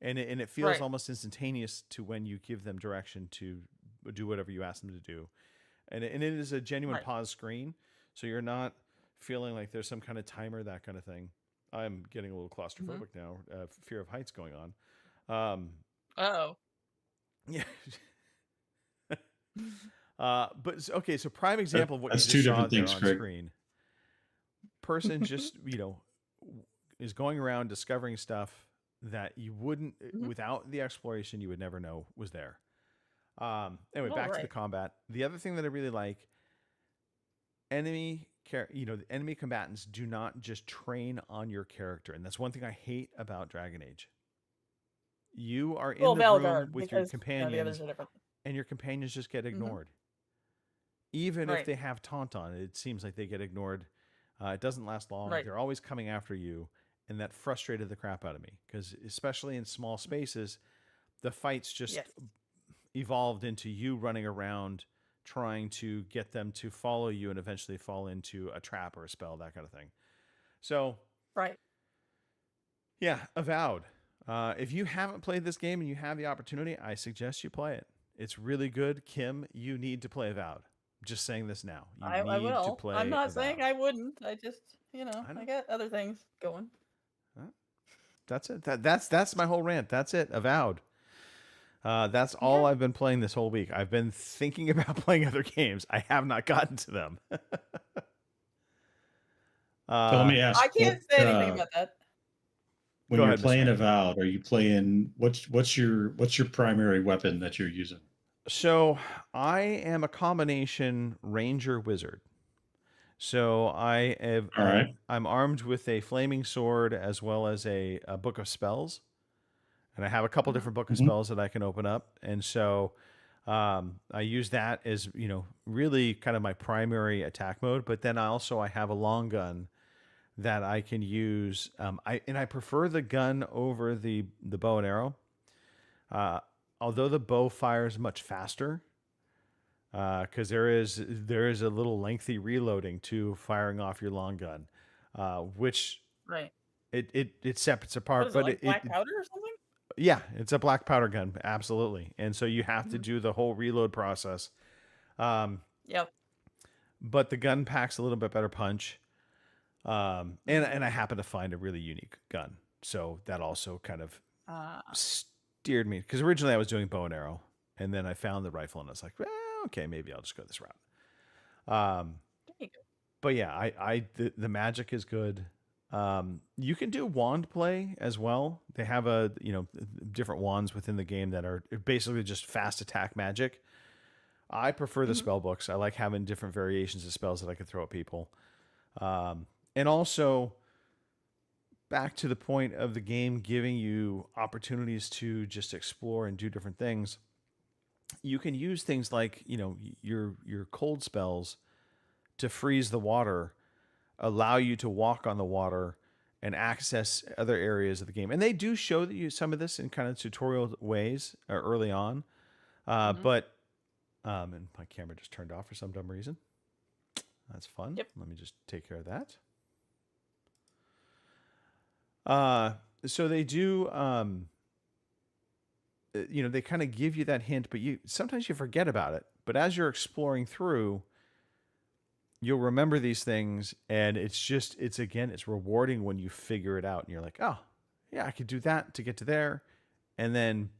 And it feels Right. almost instantaneous to when you give them direction to do whatever you ask them to do. And it is a genuine Right. pause screen, so you're not feeling like there's some kind of timer, that kind of thing. I'm getting a little claustrophobic now. Fear of heights going on. Oh. Yeah. Okay, so prime example of what That's you two just saw different there things, on Craig. screen. person just, is going around discovering stuff that you wouldn't, without the exploration, you would never know was there. Anyway, back to the combat. The other thing that I really like, the enemy combatants do not just train on your character. And that's one thing I hate about Dragon Age. You are in the room with your companions, the others are different. and your companions just get ignored. Even if they have taunt on, it seems like they get ignored. It doesn't last long. They're always coming after you, and that frustrated the crap out of me, because especially in small spaces, the fights just evolved into you running around trying to get them to follow you and eventually fall into a trap or a spell, that kind of thing. So, yeah, Avowed. If you haven't played this game and you have the opportunity, I suggest you play it. It's really good. Kim, you need to play Avowed. I'm just saying this now. I will. To play I'm not Avowed. saying I wouldn't. I just, I got other things going. That's it. That's my whole rant. That's it. Avowed. That's all I've been playing this whole week. I've been thinking about playing other games. I have not gotten to them. So let me ask. I can't say anything about that. When you're playing Avowed, are you playing what's your primary weapon that you're using? So I am a combination ranger wizard. So I have, I'm armed with a flaming sword as well as a book of spells. And I have a couple different book of spells that I can open up. And so I use that as, really kind of my primary attack mode. But then I have a long gun that I can use. I prefer the gun over the bow and arrow. Although the bow fires much faster, because there is a little lengthy reloading to firing off your long gun, which it separates apart. What is it, black powder or something? Yeah, it's a black powder gun, absolutely. And so you have to do the whole reload process. Yep. But the gun packs a little bit better punch. And I happen to find a really unique gun, so that also kind of steered me, because originally I was doing bow and arrow, and then I found the rifle, and I was like, well, okay, maybe I'll just go this route. But yeah, the magic is good. You can do wand play as well. They have different wands within the game that are basically just fast attack magic. I prefer the spell books. I like having different variations of spells that I can throw at people. And also, back to the point of the game giving you opportunities to just explore and do different things. You can use things like, your cold spells to freeze the water, allow you to walk on the water and access other areas of the game. And they do show you some of this in kind of tutorial ways early on. But and my camera just turned off for some dumb reason. That's fun. Yep. Let me just take care of that. So they do, they kind of give you that hint, but sometimes you forget about it. But as you're exploring through, you'll remember these things, and it's rewarding when you figure it out, and you're like, oh yeah, I could do that to get to there. And then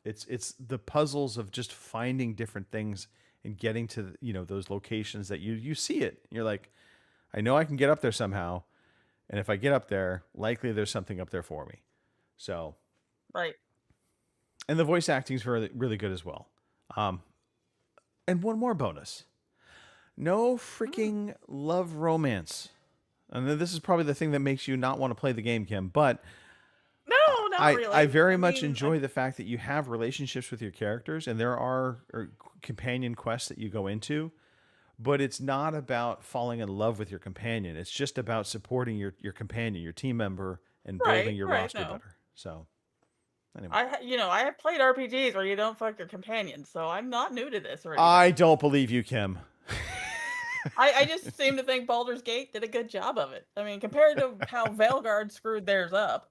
it's the puzzles of just finding different things and getting to, those locations that you see it. And you're like, I know I can get up there somehow. And if I get up there, likely there's something up there for me. So, and the voice acting is really, really good as well. And one more bonus: no freaking love romance. And this is probably the thing that makes you not want to play the game, Kim. But no, not really. I very much enjoy the fact that you have relationships with your characters, and there are companion quests that you go into. But it's not about falling in love with your companion. It's just about supporting your companion, your team member, and building your roster better. So, anyway. I have played RPGs where you don't fuck your companion, so I'm not new to this. I don't believe you, Kim. I just seem to think Baldur's Gate did a good job of it. I mean, compared to how Veilguard screwed theirs up,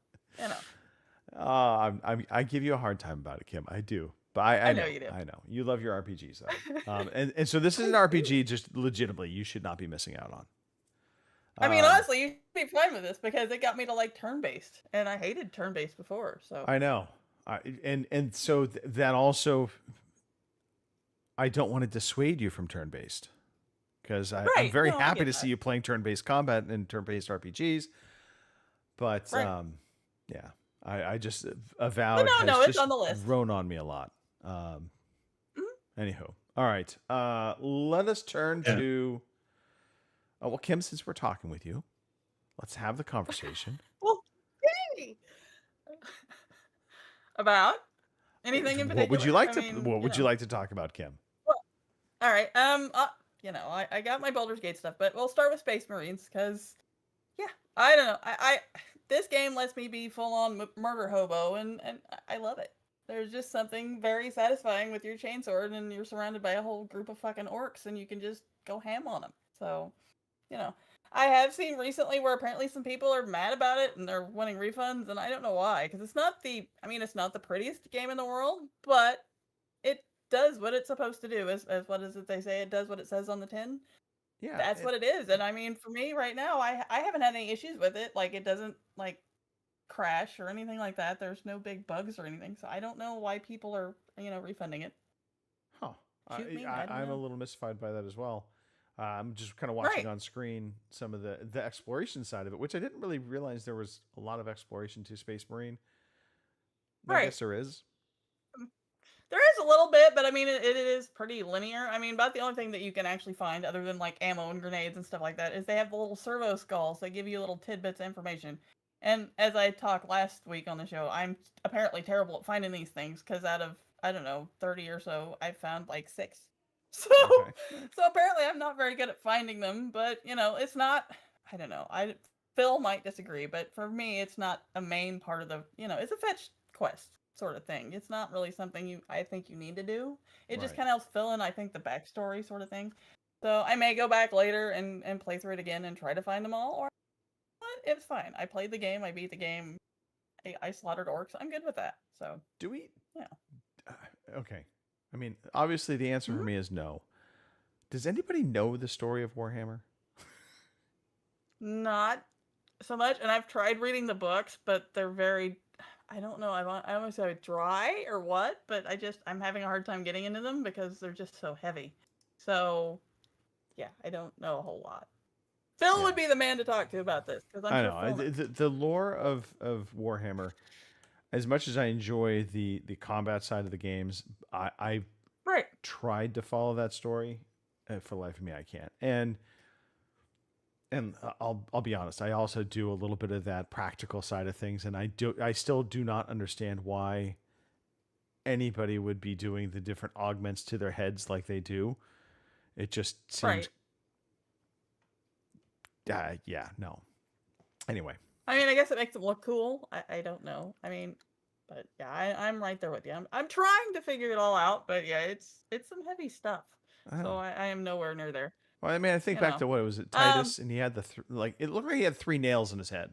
I give you a hard time about it, Kim. I do. But I know you do. I know. You love your RPGs, though. And so this is an RPG just legitimately you should not be missing out on. I mean, honestly, you should be fine with this because it got me to like turn-based, and I hated turn-based before. So I know. So that also, I don't want to dissuade you from turn-based, because I'm Right. very No, I happy get to see that. you playing turn-based combat and turn-based RPGs. But Right. yeah, I just But Avowed has no, it's just on the list. grown on me a lot. Mhm. Anywho, all right. Let us turn Yeah. to. Oh, well, Kim, since we're talking with you, let's have the conversation. Well, yay! About anything in What would you particular? like I to? mean, What would you like to talk about, Kim? Well, all right. I got my Baldur's Gate stuff, but we'll start with Space Marines because, yeah, I don't know. This game lets me be full on murder hobo, and I love it. There's just something very satisfying with your chainsword, and you're surrounded by a whole group of fucking orcs, and you can just go ham on them. So, you know, I have seen recently where apparently some people are mad about it and they're wanting refunds, and I don't know why, because it's not the prettiest game in the world, but it does what it's supposed to do. As what is it they say? It does what it says on the tin. Yeah, That's what it is. And I mean, for me right now, I haven't had any issues with it. Like it doesn't like crash or anything like that. There's no big bugs or anything. So I don't know why people are refunding it. huh? Shoot me. I don't I'm a know. little mystified by that as well. I'm just kind of watching Right. on screen some of the exploration side of it, which I didn't really realize there was a lot of exploration to Space Marine. I Right. guess there is. There is a little bit, but I mean, it is pretty linear. I mean, about the only thing that you can actually find, other than like ammo and grenades and stuff like that, is they have the little servo skulls that give you little tidbits of information. And as I talked last week on the show, I'm apparently terrible at finding these things because out of, I don't know, 30 or so, I found like 6. So, Okay. so apparently I'm not very good at finding them, but it's not, I don't know. Phil might disagree, but for me, it's not a main part of the, it's a fetch quest sort of thing. It's not really something I think you need to do. It just Right. kind of helps fill in, I think, the backstory sort of thing. So I may go back later and play through it again and try to find them all, or it's fine. I played the game, I beat the game, I slaughtered orcs. I'm good with that. So Do we? yeah. Okay. I mean, obviously the answer for me is no. Does anybody know the story of Warhammer? Not so much, and I've tried reading the books, but they're very, I don't know, I almost say dry or what, but I'm having a hard time getting into them because they're just so heavy. So, yeah, I don't know a whole lot. Phil Yeah. would be the man to talk to about this because I'm I sure know. Phil knows. The lore of Warhammer, as much as I enjoy the combat side of the games, I Right. tried to follow that story. For the life of me, I can't. And I'll be honest, I also do a little bit of that practical side of things, and I still do not understand why anybody would be doing the different augments to their heads like they do. It just seems Right. yeah, no. Anyway, I mean, I guess it makes them look cool. I don't know. I mean, but yeah, I'm right there with you. I'm trying to figure it all out, but yeah, it's some heavy stuff. I don't So know. I am nowhere near there. Well, I mean, I think You back know. to what was it, Titus, and he had the it looked like he had 3 nails in his head.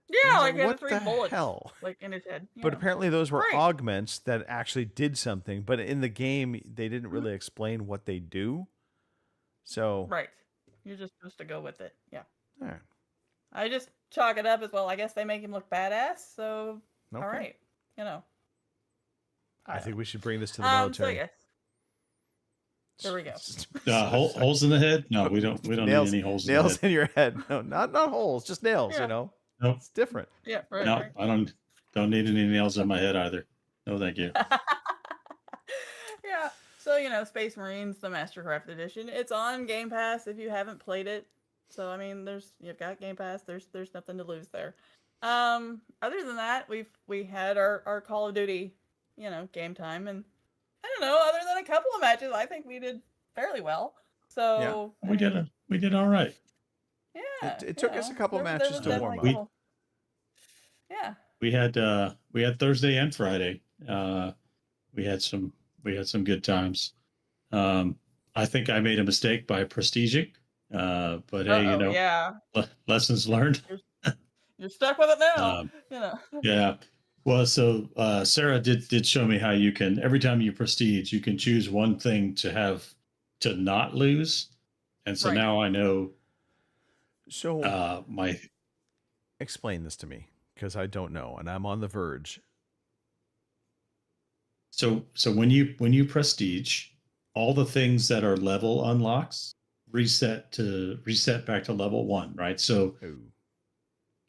And I Yeah, was like he had the what 3 the bullets hell? like in his head. But apparently those were Right. augments that actually did something. But in the game, they didn't really explain what they do. So Right. You're just supposed to go with it. Yeah. all right. I just chalk it up as well. I guess they make him look badass. So Okay. all right. You know. I think we should bring this to the So military. yes. There we go. Holes in the head? No, we don't nails, need any holes nails in in your head. No, not holes, just nails. Yeah. You know, the head. it's different. Yeah. Right. No, right. I don't need any nails in my head either. No, thank you. Yeah. So Space Marines, the Mastercraft Edition. It's on Game Pass if you haven't played it. So I mean, you've got Game Pass. There's nothing to lose there. Other than that, we had our Call of Duty, game time, and I don't know. Other than a couple of matches, I think we did fairly well. So We did all right. Yeah. It took us a couple matches to warm up. Yeah. We had Thursday and Friday. We had some good times. I think I made a mistake by prestiging. But hey, yeah. lessons learned. You're stuck with it now. Yeah. Well, so Sarah did show me how you can, every time you prestige, you can choose one thing to not lose. And so now I know. So my explain this to me, because I don't know, and I'm on the verge. So when you prestige, all the things that are level unlocks reset back to level 1, right? So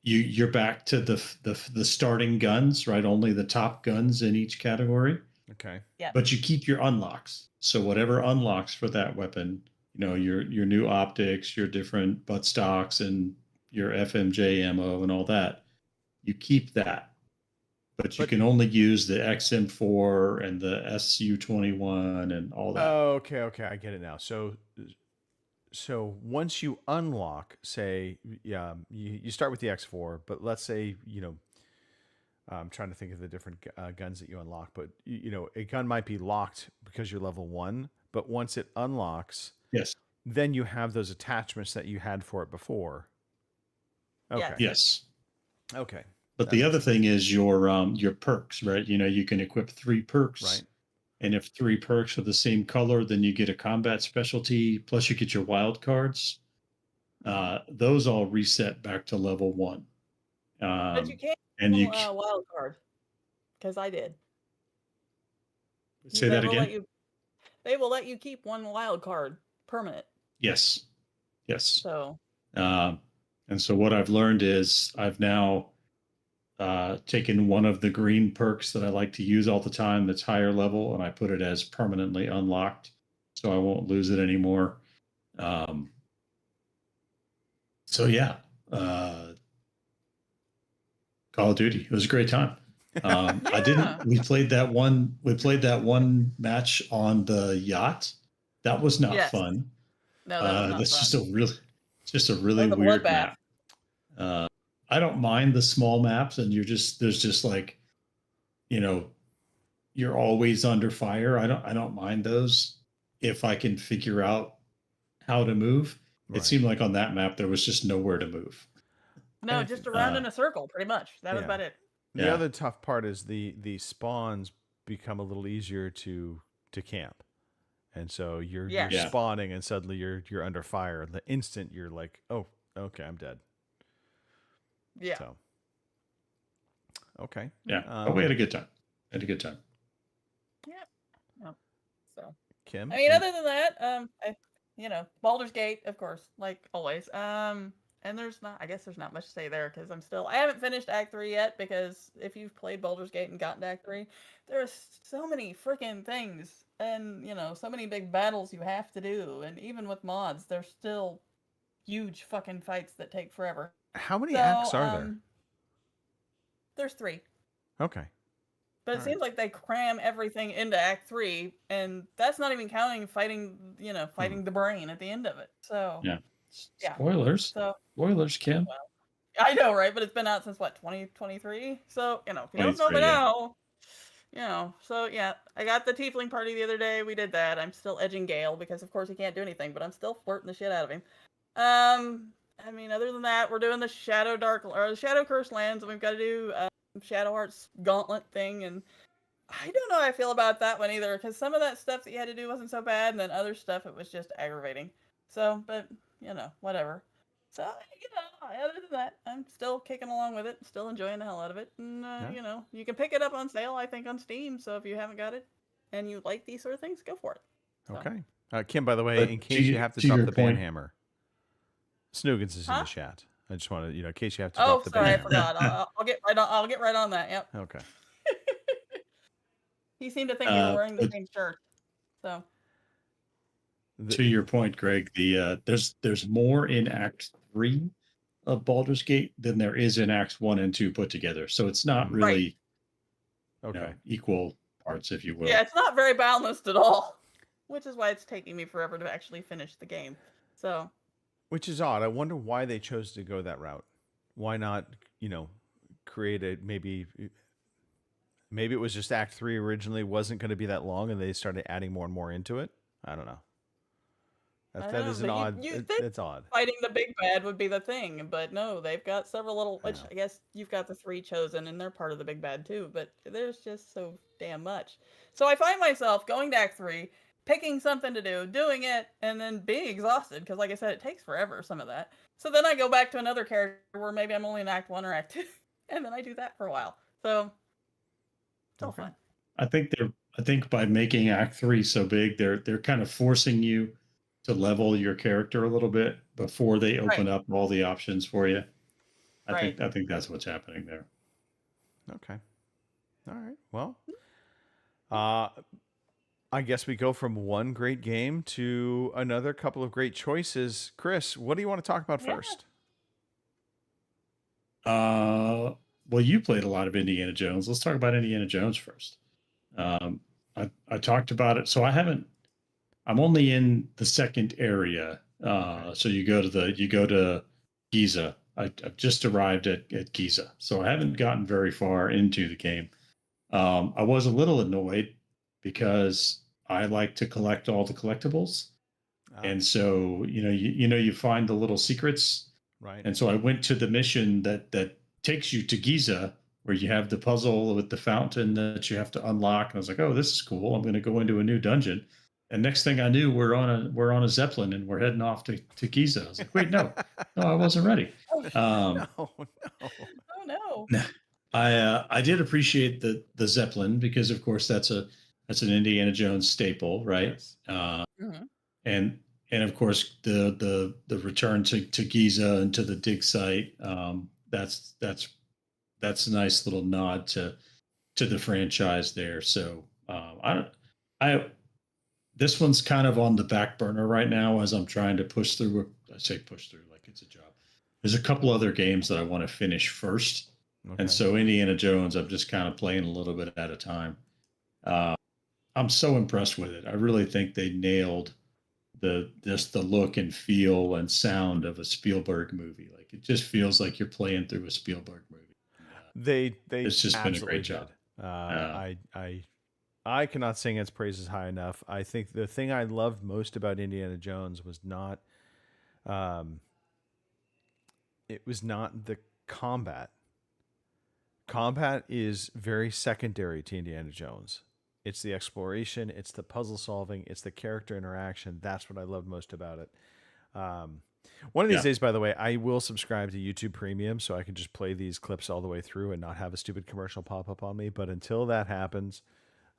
you're back to the starting guns, right? Only the top guns in each category. Okay. Yeah. But you keep your unlocks. So whatever unlocks for that weapon, your new optics, your different butt stocks, and your FMJ ammo and all that, you keep that. But you can only use the XM4 and the SU-21 and all that. Oh, okay, I get it now. So once you unlock, say, you start with the X4, but let's say, I'm trying to think of the different guns that you unlock, but a gun might be locked because you're level 1, but once it unlocks, yes, then you have those attachments that you had for it before. Okay. Yes. Okay. But the other thing is your perks, right? You can equip 3 perks. Right. And if 3 perks are the same color, then you get a combat specialty, plus you get your wild cards. Those all reset back to level 1. But you can't and you wild card, because I did. Say that again? They will let you keep 1 wild card permanent. Yes. So. And so what I've learned is I've now taken one of the green perks that I like to use all the time that's higher level, and I put it as permanently unlocked, so I won't lose it anymore. So yeah, Call of Duty. It was a great time. I didn't. We played that one match on the yacht. That was not fun. No, that was not that's fun. just a really weird map. I don't mind the small maps, and there's just like, you're always under fire. I don't mind those if I can figure out how to move. Right. It seemed like on that map there was just nowhere to move. No, just around in a circle, pretty much. That was about it. The other tough part is the spawns become a little easier to camp, and so you're spawning, and suddenly you're under fire. The instant you're like, oh, okay, I'm dead. Yeah. So. Okay. Yeah. But we had a good time. Yeah. Oh, so. Kim. I mean, other than that, Baldur's Gate, of course, like always. And I guess there's not much to say there because I haven't finished Act 3 yet, because if you've played Baldur's Gate and gotten to Act 3, there are so many freaking things and, so many big battles you have to do. And even with mods, there's still huge fucking fights that take forever. How many acts are there? There's 3. Okay. But it seems like they cram everything into Act 3, and that's not even counting fighting the brain at the end of it. So yeah. Spoilers. Spoilers, Kim. Well, I know, right? But it's been out since 2023. So if you don't know by now, so yeah, I got the tiefling party the other day. We did that. I'm still edging Gale because, of course, he can't do anything, but I'm still flirting the shit out of him. I mean, other than that, we're doing the Shadow Curse lands, and we've got to do Shadow Heart's Gauntlet thing, and I don't know how I feel about that one either, because some of that stuff that you had to do wasn't so bad, and then other stuff, it was just aggravating. So, but, whatever. So, other than that, I'm still kicking along with it, still enjoying the hell out of it, and, you can pick it up on sale, I think, on Steam, so if you haven't got it, and you like these sort of things, go for it. So. Okay. Kim, by the way, in case you have to drop the banhammer, Snoogans is in the chat. I just want to, in case you have to drop the banhammer. Oh, sorry, I forgot. I'll get right on that. Yep. Okay. He seemed to think we were wearing the same shirt. So. To your point, Greg, there's more in Act 3 of Baldur's Gate than there is in Acts 1 and 2 put together. So it's not really equal parts, if you will. Yeah, it's not very balanced at all, which is why it's taking me forever to actually finish the game. So. Which is odd. I wonder why they chose to go that route. Why not, create maybe it was just Act 3 originally wasn't going to be that long, and they started adding more and more into it. I don't know. That is an odd. It's odd. Fighting the big bad would be the thing, but no, they've got several little. Which I guess you've got the 3 chosen, and they're part of the big bad too. But there's just so damn much. So I find myself going to Act 3, picking something to do, doing it, and then being exhausted because, like I said, it takes forever. Some of that. So then I go back to another character where maybe I'm only in Act 1 or Act 2, and then I do that for a while. So it's all fun. I think by making Act 3 so big, they're kind of forcing you level your character a little bit before they open Right. up all the options for you. Right. I think that's what's happening there. Okay. All right. Well, uh, I guess we go from one great game to another couple of great choices. Chris, what do you want to talk about Yeah. first? Well, you played a lot of Indiana Jones. Let's talk about Indiana Jones first. Um, I talked about it. So I'm only in the second area. So you go to Giza. I've just arrived at Giza. So I haven't gotten very far into the game. I was a little annoyed because I like to collect all the collectibles. And so, you find the little secrets. Right. And so I went to the mission that takes you to Giza, where you have the puzzle with the fountain that you have to unlock. And I was like, oh, this is cool. I'm going to go into a new dungeon. And next thing I knew, we're on a Zeppelin and we're heading off to Giza. I was like, wait, no, I wasn't ready. No. Oh no. I did appreciate the Zeppelin because, of course, that's an Indiana Jones staple, right? Yes. Mhm. And of course the return to Giza and to the dig site. That's a nice little nod to the franchise there. So I this one's kind of on the back burner right now as I'm trying to push through. I say push through like it's a job. There's a couple other games that I want to finish first. Okay. And so Indiana Jones, I'm just kind of playing a little bit at a time. I'm so impressed with it. I really think they nailed the look and feel and sound of a Spielberg movie. Like it just feels like you're playing through a Spielberg movie. They it's just been a absolutely great job. did. I cannot sing its praises high enough. I think the thing I loved most about Indiana Jones was not it was not the combat. Combat is very secondary to Indiana Jones. It's the exploration, it's the puzzle solving, it's the character interaction. That's what I loved most about it. One of these days, by the way, I will subscribe to YouTube Premium so I can just play these clips all the way through and not have a stupid commercial pop up on me. But until that happens,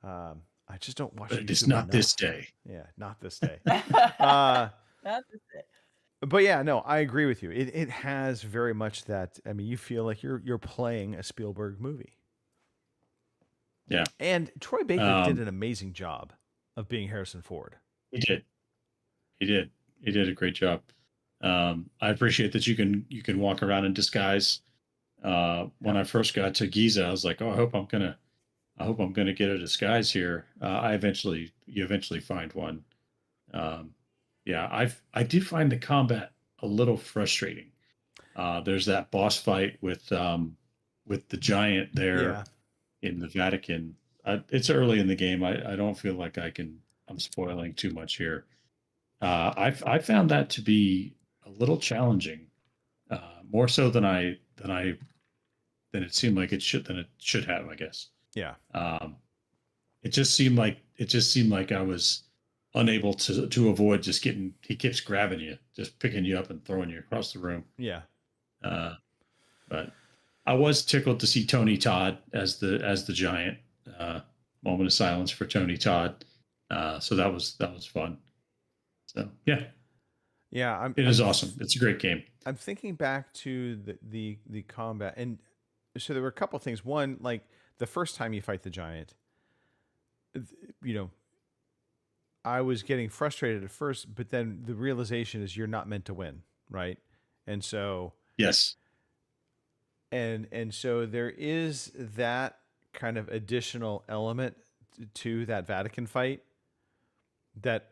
I just don't watch But YouTube it's not enough. this day. Yeah, not this day. Not this day. But yeah, no, I agree with you. It has very much that. I mean, you feel like you're playing a Spielberg movie. Yeah. And Troy Baker did an amazing job of being Harrison Ford. He did. He did a great job. I appreciate that you can walk around in disguise. When I first got to Giza, I was like, oh, I hope I'm gonna get a disguise here. You eventually find one. I do find the combat a little frustrating. There's that boss fight with the giant there in the Vatican. It's early in the game. I don't feel like I'm spoiling too much here. I found that to be a little challenging, more so than it seemed like it should have, I guess. Yeah. It just seemed like I was unable to avoid just he keeps grabbing you, just picking you up and throwing you across the room. Yeah. But I was tickled to see Tony Todd as the giant. Moment of silence for Tony Todd. So that was fun. So yeah. Yeah, it is awesome. It's a great game. I'm thinking back to the combat, and so there were a couple of things. One, like the first time you fight the giant, I was getting frustrated at first, but then the realization is you're not meant to win, right? And so yes, and so there is that kind of additional element to that Vatican fight that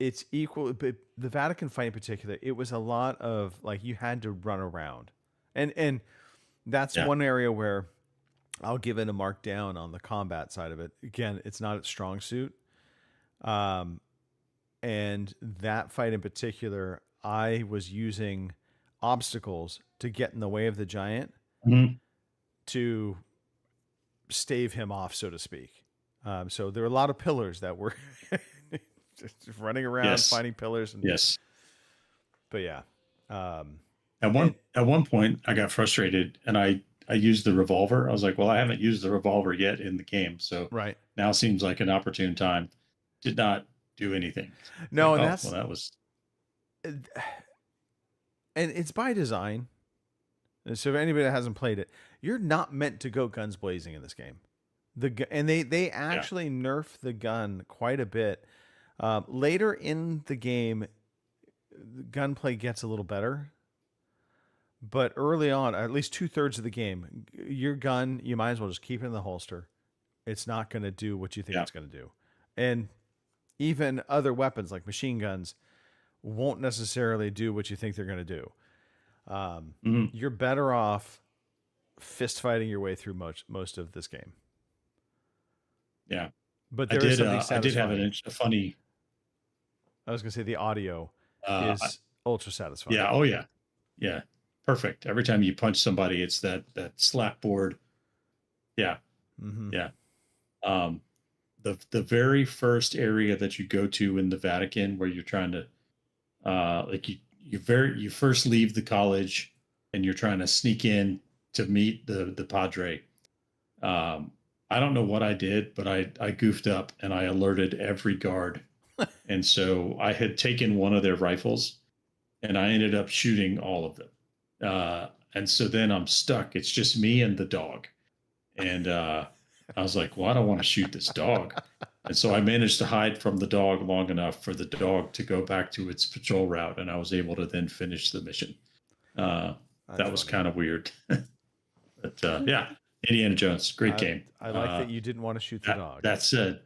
it's equal, but the Vatican fight in particular, it was a lot of like you had to run around, and that's one area where I'll give it a mark down on the combat side of it. Again, it's not its strong suit, and that fight in particular, I was using obstacles to get in the way of the giant to stave him off, so to speak. So there were a lot of pillars that were just running around, finding pillars. And, but yeah. At one point, I got frustrated and I used the revolver. I was like, well, I haven't used the revolver yet in the game, so now seems like an opportune time. Did not do anything. No, Like, and oh, that's well, that was and it's by design. So if anybody that hasn't played it, you're not meant to go guns blazing in this game. And they actually nerf the gun quite a bit. Later in the game, the gunplay gets a little better. But early on, at least 2/3 of the game, your gun, you might as well just keep it in the holster. It's not going to do what you think it's going to do. And even other weapons like machine guns won't necessarily do what you think they're going to do. You're better off fist fighting your way through most of this game. Yeah. But there is something I did have satisfying. a funny. I was going to say the audio I- is ultra satisfying. yeah. Oh yeah. Yeah. Perfect. Every time you punch somebody, it's that slap board. Yeah. Mm-hmm. Yeah. The very first area that you go to in the Vatican where you're trying to like you first leave the college and you're trying to sneak in to meet the padre. I don't know what I did, but I goofed up and I alerted every guard. And so I had taken one of their rifles and I ended up shooting all of them. And so then I'm stuck. It's just me and the dog. And I was like, well, I don't want to shoot this dog. And so I managed to hide from the dog long enough for the dog to go back to its patrol route. And I was able to then finish the mission. That was kind of weird. But yeah, Indiana Jones, great game. I like that you didn't want to shoot the dog. That said,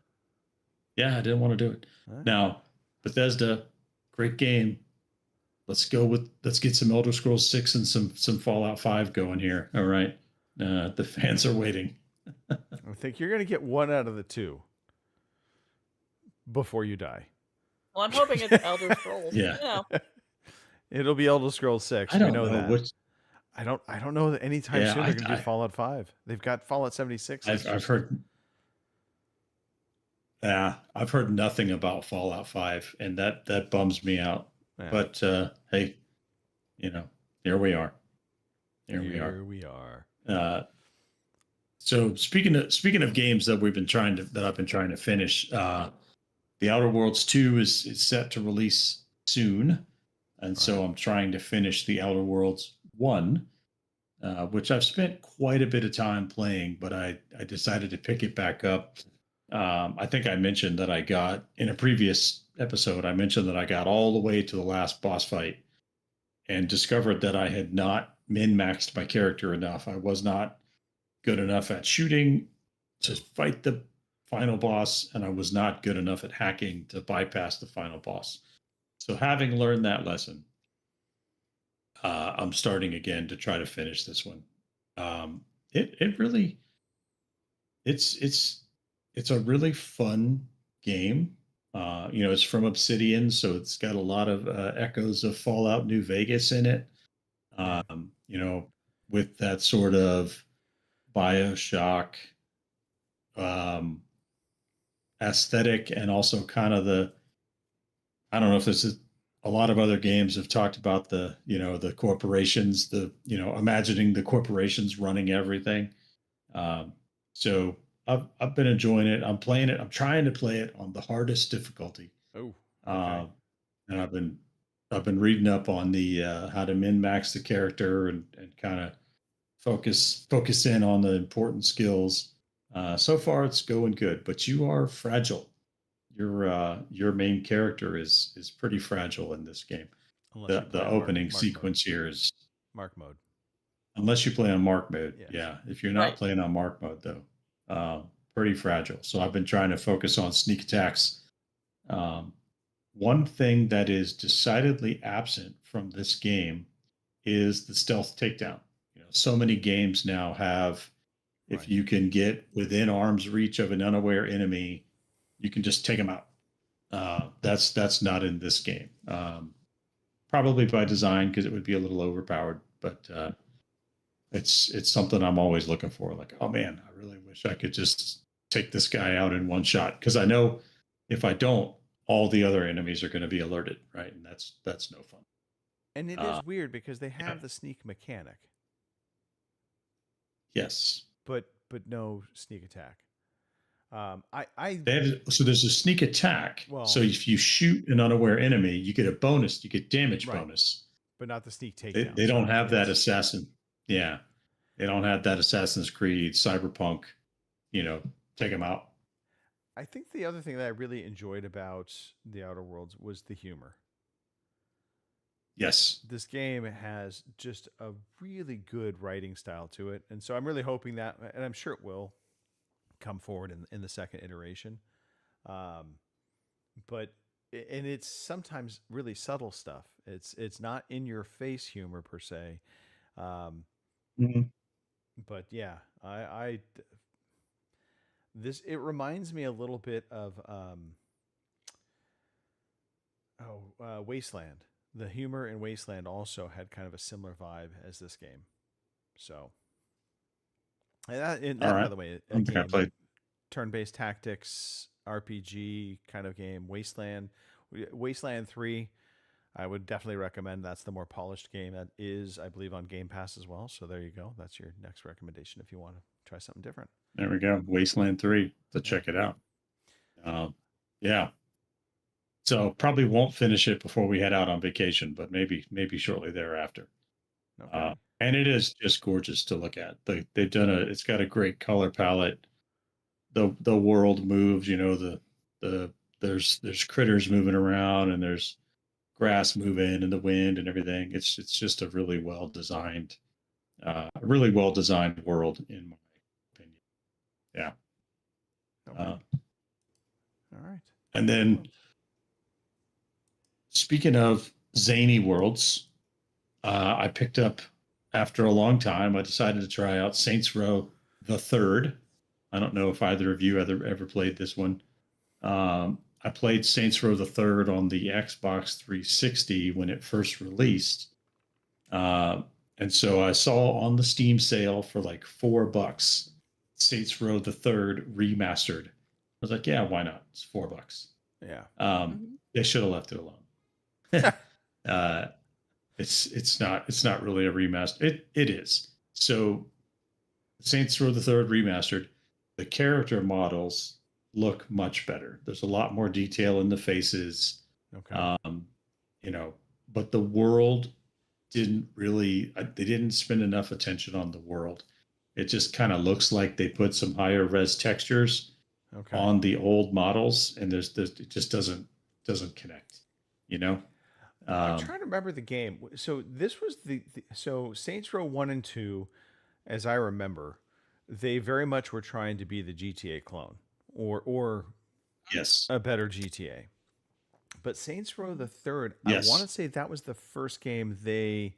yeah, I didn't want to do it. Right. Now, Bethesda, great game. Let's get some Elder Scrolls 6 and some Fallout 5 going here. All right. The fans are waiting. I think you're going to get one out of the two before you die. Well, I'm hoping it's Elder Scrolls. Yeah. You know. It'll be Elder Scrolls 6. I don't we know know that. I don't know that anytime soon they're going to do Fallout 5. They've got Fallout 76. I've heard. Yeah, I've heard nothing about Fallout 5, and that bums me out. Yeah. But hey, here we are. Here we are. So speaking of games that I've been trying to finish, The Outer Worlds 2 is set to release soon, and so I'm trying to finish The Outer Worlds 1, which I've spent quite a bit of time playing, but I decided to pick it back up. I think I mentioned that I got, in a previous episode, I mentioned that I got all the way to the last boss fight and discovered that I had not min-maxed my character enough. I was not good enough at shooting to fight the final boss, and I was not good enough at hacking to bypass the final boss. So having learned that lesson, I'm starting again to try to finish this one. It really, it's a really fun game. It's from Obsidian, so it's got a lot of echoes of Fallout New Vegas in it. With that sort of BioShock aesthetic, and also kind of I don't know if this is, a lot of other games have talked about the corporations, imagining the corporations running everything. So I've been enjoying it. I'm playing it. I'm trying to play it on the hardest difficulty. Oh, okay. And I've been reading up on the how to min max the character and kind of focus in on the important skills. So far it's going good, but you are fragile. Your main character is pretty fragile in this game. The opening sequence here is Mark mode. Unless you play on Mark mode. Yes. Yeah. If you're not playing on Mark mode though, pretty fragile. So I've been trying to focus on sneak attacks. One thing that is decidedly absent from this game is the stealth takedown. So many games now have, if you can get within arm's reach of an unaware enemy, you can just take them out. That's not in this game. Probably by design, because it would be a little overpowered, but it's something I'm always looking for. Like, oh man, I really wish I could just take this guy out in one shot, because I know if I don't, all the other enemies are going to be alerted, right? And that's no fun. And it is weird because they have the sneak mechanic. Yes. But no sneak attack. So there's a sneak attack. Well, so if you shoot an unaware enemy, you get a bonus. You get damage Right. bonus. but not the sneak They, takedown. they don't So have that it's- assassin. Yeah, they don't have that Assassin's Creed, Cyberpunk. Take them out. I think the other thing that I really enjoyed about the Outer Worlds was the humor. Yes. This game has just a really good writing style to it, and so I'm really hoping that, and I'm sure it will come forward in the second iteration. But and it's sometimes really subtle stuff. It's not in your face humor per se. Mhm. But yeah, I this it reminds me a little bit of Wasteland. The humor in Wasteland also had kind of a similar vibe as this game. So, and that All right. by the way, I don't think I played. turn-based tactics RPG kind of game. Wasteland 3, I would definitely recommend. That's the more polished game. That is, I believe, on Game Pass as well. So there you go. That's your next recommendation if you want to try something different. There we go. Wasteland 3. Check it out. Yeah. So probably won't finish it before we head out on vacation, but maybe shortly thereafter. Okay. And it is just gorgeous to look at. They've done it's got a great color palette. The world moves, there's critters moving around, and there's grass moving in the wind and everything. It's just a really well designed world, in my opinion. Yeah. Okay. All right. And then, speaking of zany worlds, I picked up, after a long time, I decided to try out Saints Row the Third. I don't know if either of you ever played this one. I played Saints Row the Third on the Xbox 360 when it first released. And so I saw on the Steam sale for like $4, Saints Row the Third remastered. I was like, yeah, why not? It's $4. Yeah. They should have left it alone. It's not really a remaster. It is. So Saints Row the Third remastered, the character models look much better. There's a lot more detail in the faces. Okay. But the world they didn't spend enough attention on the world. It just kind of looks like they put some higher res textures Okay. on the old models, and it just doesn't connect. I'm trying to remember the game. So this was so Saints Row 1 and 2, as I remember, they very much were trying to be the GTA clone or Yes. a better GTA. But Saints Row the Third, Yes. I want to say that was the first game they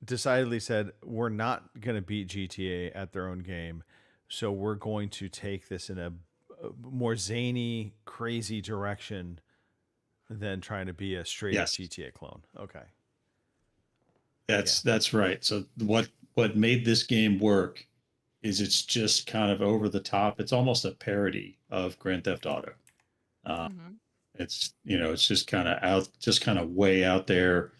decidedly said, we're not going to beat GTA at their own game, so we're going to take this in a more zany, crazy direction than trying to be a straight up Yes. GTA clone. Okay. That's right. So what made this game work is it's just kind of over the top. It's almost a parody of Grand Theft Auto. It's it's just kind of way out there,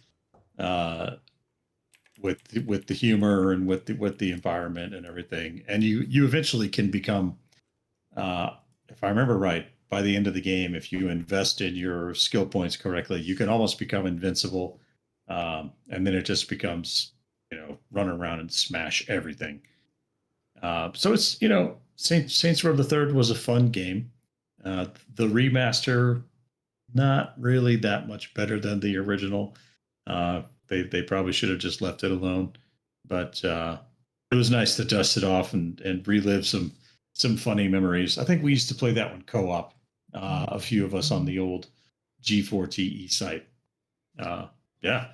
with the humor and with the environment and everything. And you eventually can become, if I remember right, by the end of the game, if you invest in your skill points correctly, you can almost become invincible. And then it just becomes, run around and smash everything. So it's, Saints Row the Third was a fun game. The remaster, not really that much better than the original. They probably should have just left it alone, but it was nice to dust it off and relive some funny memories. I think we used to play that one co-op, a few of us on the old G4TE site. Yeah.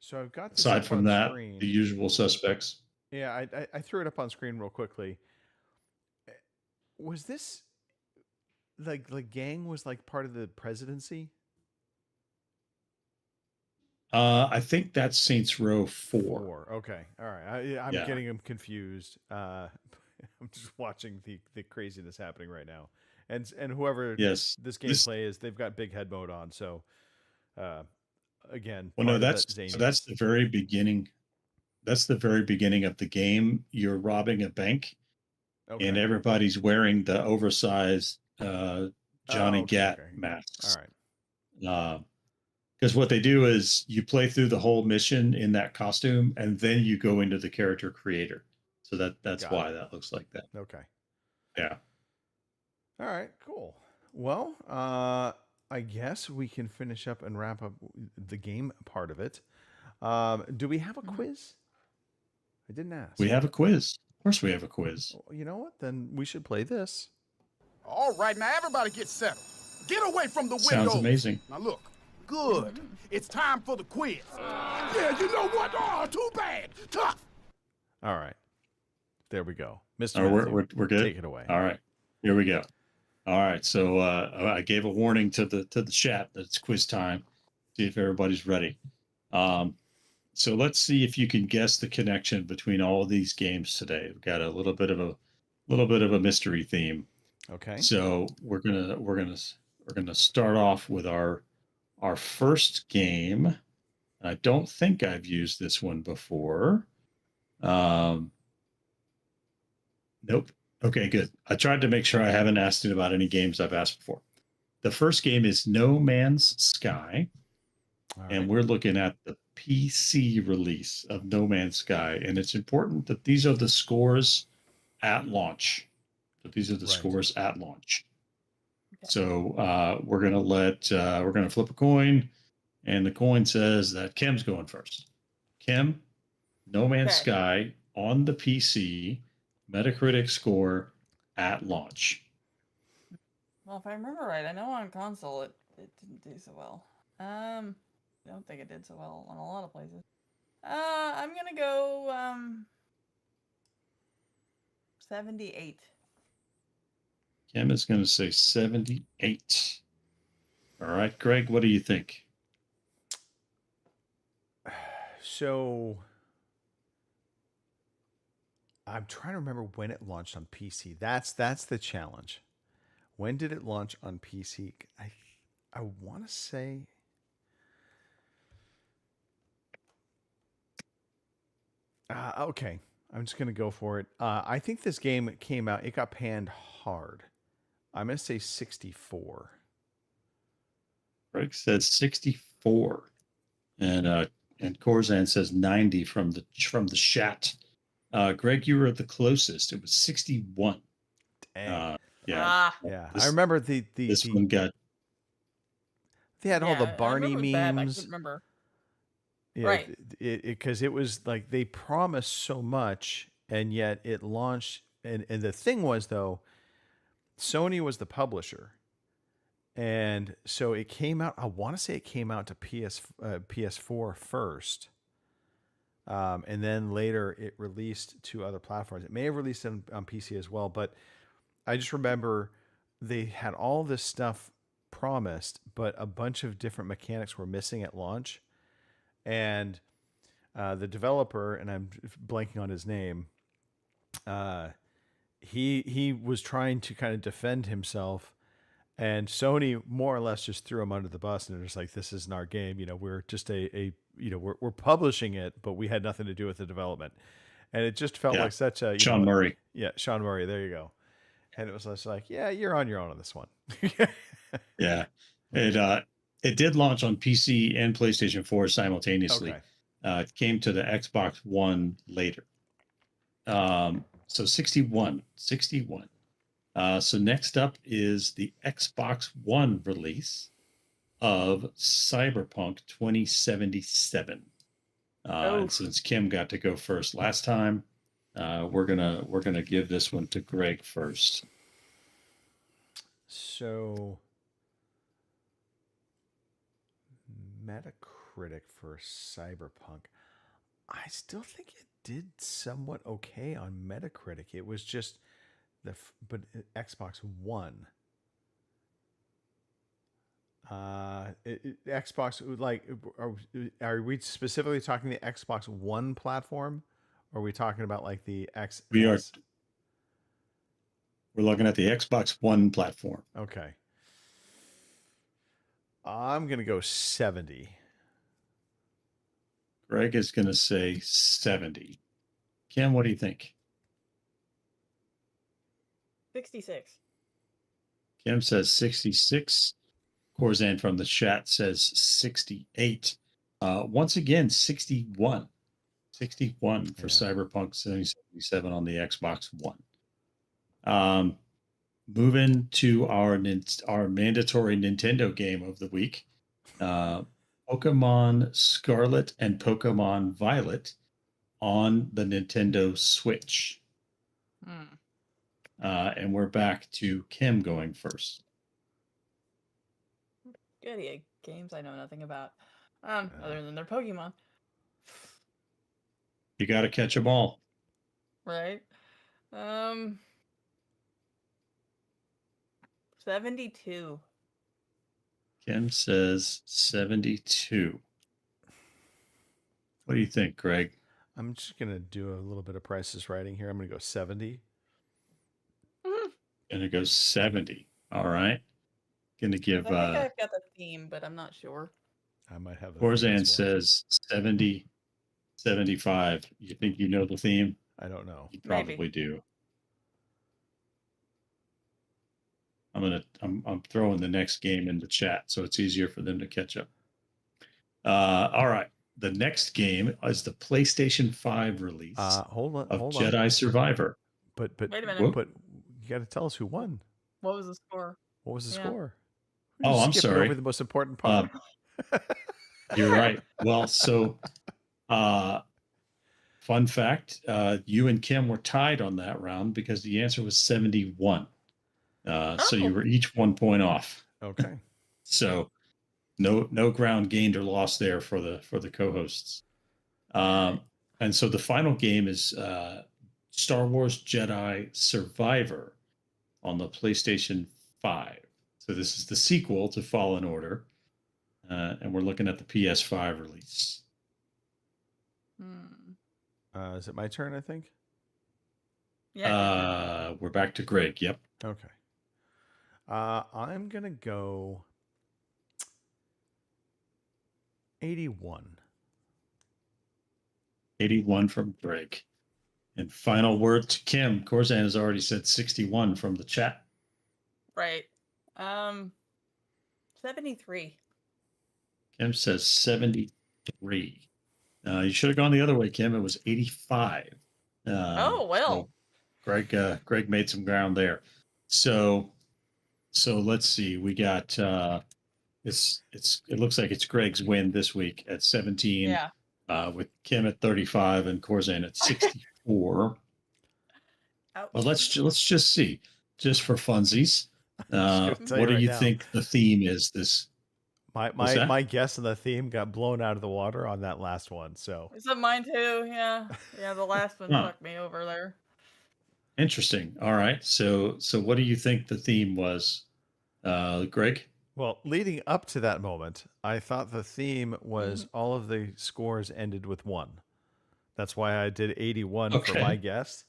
So I've got this Aside up from on that, screen. the usual suspects. Yeah, I threw it up on screen real quickly. Was this like the gang was like part of the presidency? I think that's Saints Row 4. Okay. All right. I'm Yeah. getting them confused. I'm just watching the craziness happening right now. And whoever Yes. this gameplay is, they've got big head mode on. So again, Well, no, part of that that's zaniness. the very beginning. That's the very beginning of the game. You're robbing a bank, Okay. and everybody's wearing the oversized Johnny okay, Gat okay. masks. All right. Because what they do is you play through the whole mission in that costume, and then you go into the character creator. So that's Got why it. that looks like that. Okay. Yeah. All right, cool. Well, I guess we can finish up and wrap up the game part of it. Do we have a quiz? I didn't ask. We have a quiz. Of course, we have a quiz. Well, you know what? Then we should play this. All right, now everybody get settled. Get away from the window. Sounds amazing. Now look, good. It's time for the quiz. Yeah, you know what? Oh, too bad. Tough. All right. There we go. Mr. Oh, Matthew, we're good. take it away. All right. Here we go. All right. So I gave a warning to the chat that it's quiz time. See if everybody's ready. So let's see if you can guess the connection between all of these games today. We've got a little bit of a mystery theme. Okay. So we're gonna start off with our first game. I don't think I've used this one before. Nope. Okay, good. I tried to make sure I haven't asked it about any games I've asked before. The first game is No Man's Sky, and we're looking at the PC release of No Man's Sky, and it's important that these are the scores at launch. Scores at launch. Okay. So we're gonna flip a coin, and the coin says that Kim's going first. Kim, No Man's Sky on the PC, Metacritic score at launch. Well, if I remember right, I know on console it didn't do so well. I don't think it did so well on a lot of places. I'm gonna go 78. Kim is going to say 78. All right, Greg, what do you think? So I'm trying to remember when it launched on PC. That's the challenge. When did it launch on PC? I want to say okay. I'm just going to go for it. I think this game came out, it got panned hard. I'm going to say 64. Greg says 64. And Corzan says 90 from the chat. Greg, you were the closest. It was 61. Dang. Yeah. I remember this one got. They had all the Barney memes. Bad. I couldn't remember. Yeah, right. Because it was like they promised so much, and yet it launched. And the thing was, though, Sony was the publisher. And so it came out, I want to say it came out to PS4 first. And then later it released to other platforms. It may have released on PC as well, but I just remember they had all this stuff promised, but a bunch of different mechanics were missing at launch. And the developer, and I'm blanking on his name, he was trying to kind of defend himself. And Sony more or less just threw him under the bus, and they're just like, "This isn't our game. You know, we're just we're publishing it, but we had nothing to do with the development." And it just felt like such a Sean Murray. Yeah, Sean Murray. There you go. And it was just like, "Yeah, you're on your own on this one." Yeah, it did launch on PC and PlayStation 4 simultaneously. Okay. It came to the Xbox One later. So 61. So next up is the Xbox One release of Cyberpunk 2077. And since Kim got to go first last time, we're gonna give this one to Greg first. So Metacritic for Cyberpunk, I still think it did somewhat okay on Metacritic. It was just but Xbox One. Xbox, like, are we specifically talking the Xbox One platform, or are we talking about like the X? We're looking at the Xbox One platform. Okay. I'm gonna go 70. Greg is gonna say 70. Kim, what do you think? 66. Kim says 66. Corzan from the chat says 68. Once again, 61. 61 for Cyberpunk 2077 on the Xbox One. Moving to our mandatory Nintendo game of the week, Pokemon Scarlet and Pokemon Violet on the Nintendo Switch. And we're back to Kim going first. Goody, games I know nothing about, other than their Pokemon. You got to catch them all. Right? 72. Kim says 72. What do you think, Greg? I'm just going to do a little bit of Price's writing here. I'm going to go 70. Gonna go 70. All right. Gonna give I think I've got the theme, but I'm not sure. I might have the Corzan says 70, 75. You think you know the theme? I don't know. You probably do. I'm throwing the next game in the chat so it's easier for them to catch up. All right. The next game is the PlayStation 5 release hold on, Jedi Survivor. But wait a minute. But you got to tell us who won. What was the score? What was the score? Oh, I'm sorry. Over the most important part. You're right. Well, so fun fact, you and Kim were tied on that round because the answer was 71. So you were each 1 point off. Okay. So no ground gained or lost there for the co-hosts. And so the final game is Star Wars Jedi Survivor on the PlayStation 5. So this is the sequel to Fallen Order. And we're looking at the PS5 release. Is it my turn, I think? Yeah. We're back to Greg. Yep. Okay. I'm going to go 81. 81 from Greg. And final word to Kim. Corzan has already said 61 from the chat. Right. 73. Kim says 73. You should have gone the other way, Kim. It was 85. Oh, well. So Greg made some ground there. So let's see. We got it looks like it's Greg's win this week at 17. Yeah. With Kim at 35 and Corzan at 64. Well, let's just see, just for funsies. What do you think the theme is this? My guess on the theme got blown out of the water on that last one. So Is it mine too? Yeah. Yeah, the last one fucked me over there. Interesting. All right. So what do you think the theme was, Greg? Well, leading up to that moment, I thought the theme was all of the scores ended with 1. That's why I did 81 for my guess.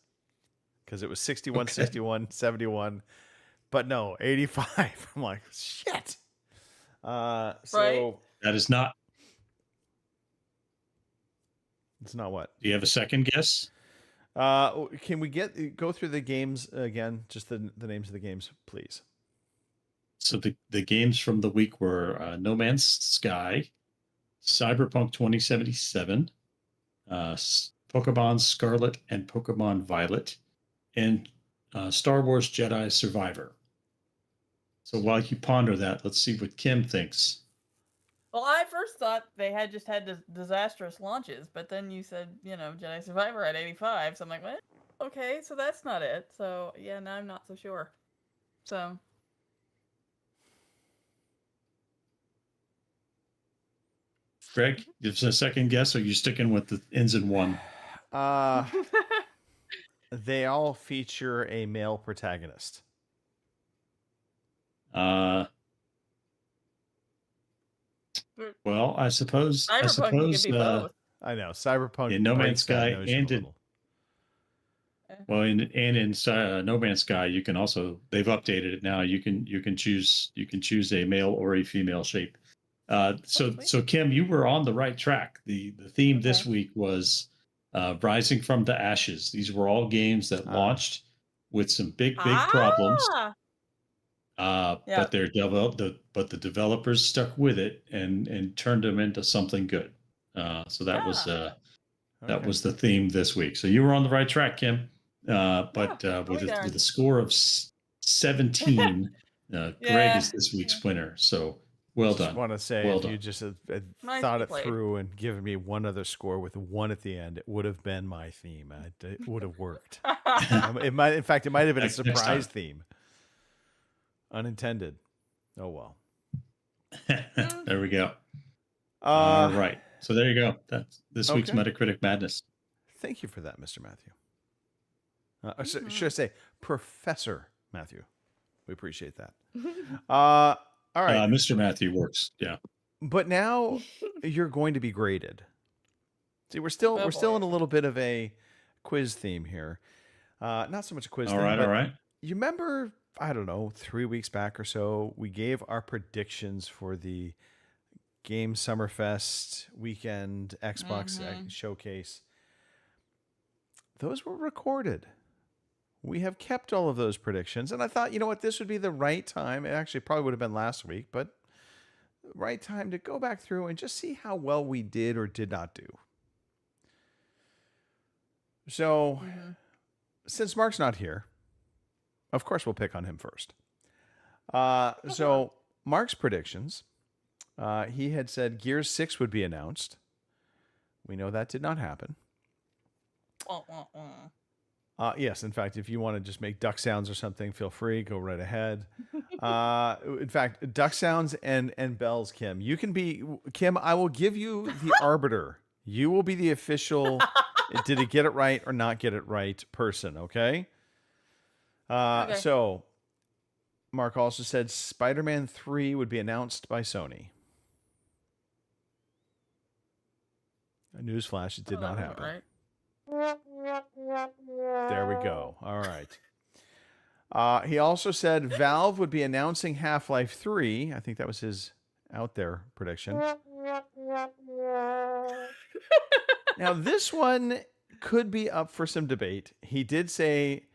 Because it was 61, 61, 71. But no, 85. I'm like, shit. So that is not. It's not what? Do you have a second guess? Can we go through the games again? Just the names of the games, please. So the games from the week were No Man's Sky, Cyberpunk 2077, Pokemon Scarlet and Pokemon Violet, and Star Wars Jedi Survivor. So while you ponder that, let's see what Kim thinks. Well, I first thought they had disastrous launches, but then you said, Jedi Survivor at 85. So I'm like, well, okay, so that's not it. So yeah, now I'm not so sure. So. Greg, give us a second guess, or are you sticking with the ends in one? They all feature a male protagonist. Well, I suppose. Cyberpunk could be both. I know Cyberpunk. In No Man's Sky and in No Man's Sky, you can also, they've updated it now. You can choose a male or a female shape. So Kim, you were on the right track. The theme this week was Rising from the Ashes. These were all games that launched with some big problems. Yeah. But the developers stuck with it and turned them into something good. So that was that was the theme this week. So you were on the right track, Kim. But with a score of 17, Greg is this week's winner. So well done. I just want to say, well if done. you just had Nicely thought it played. through and given me one other score with 1 at the end, it would have been my theme. It would have worked. It might, in fact, it might have been a surprise theme. Unintended. Oh well. There we go. All right. So there you go. That's this week's Okay. Metacritic Madness. Thank you for that, Mr. Matthew. Should I say Professor Matthew? We appreciate that. All right. Mr. Matthew works. Yeah. But now you're going to be graded. See, we're still in a little bit of a quiz theme here. Not so much a quiz theme. All right. You remember, I don't know, 3 weeks back or so, we gave our predictions for the Game Summerfest weekend Xbox showcase. Those were recorded. We have kept all of those predictions. And I thought, you know what, this would be the right time. It actually probably would have been last week, but right time to go back through and just see how well we did or did not do. So, since Mark's not here, of course we'll pick on him first. So, Mark's predictions, he had said Gears 6 would be announced. We know that did not happen. Yes, in fact, if you want to just make duck sounds or something, feel free. Go right ahead. In fact, duck sounds and bells, Kim. You can be... Kim, I will give you the arbiter. You will be the official, did it get it right or not get it right person, okay? Okay. So, Mark also said Spider-Man 3 would be announced by Sony. A newsflash, it did not happen. Right. There we go. All right. He also said Valve would be announcing Half-Life 3. I think that was his out there prediction. Now, this one could be up for some debate. He did say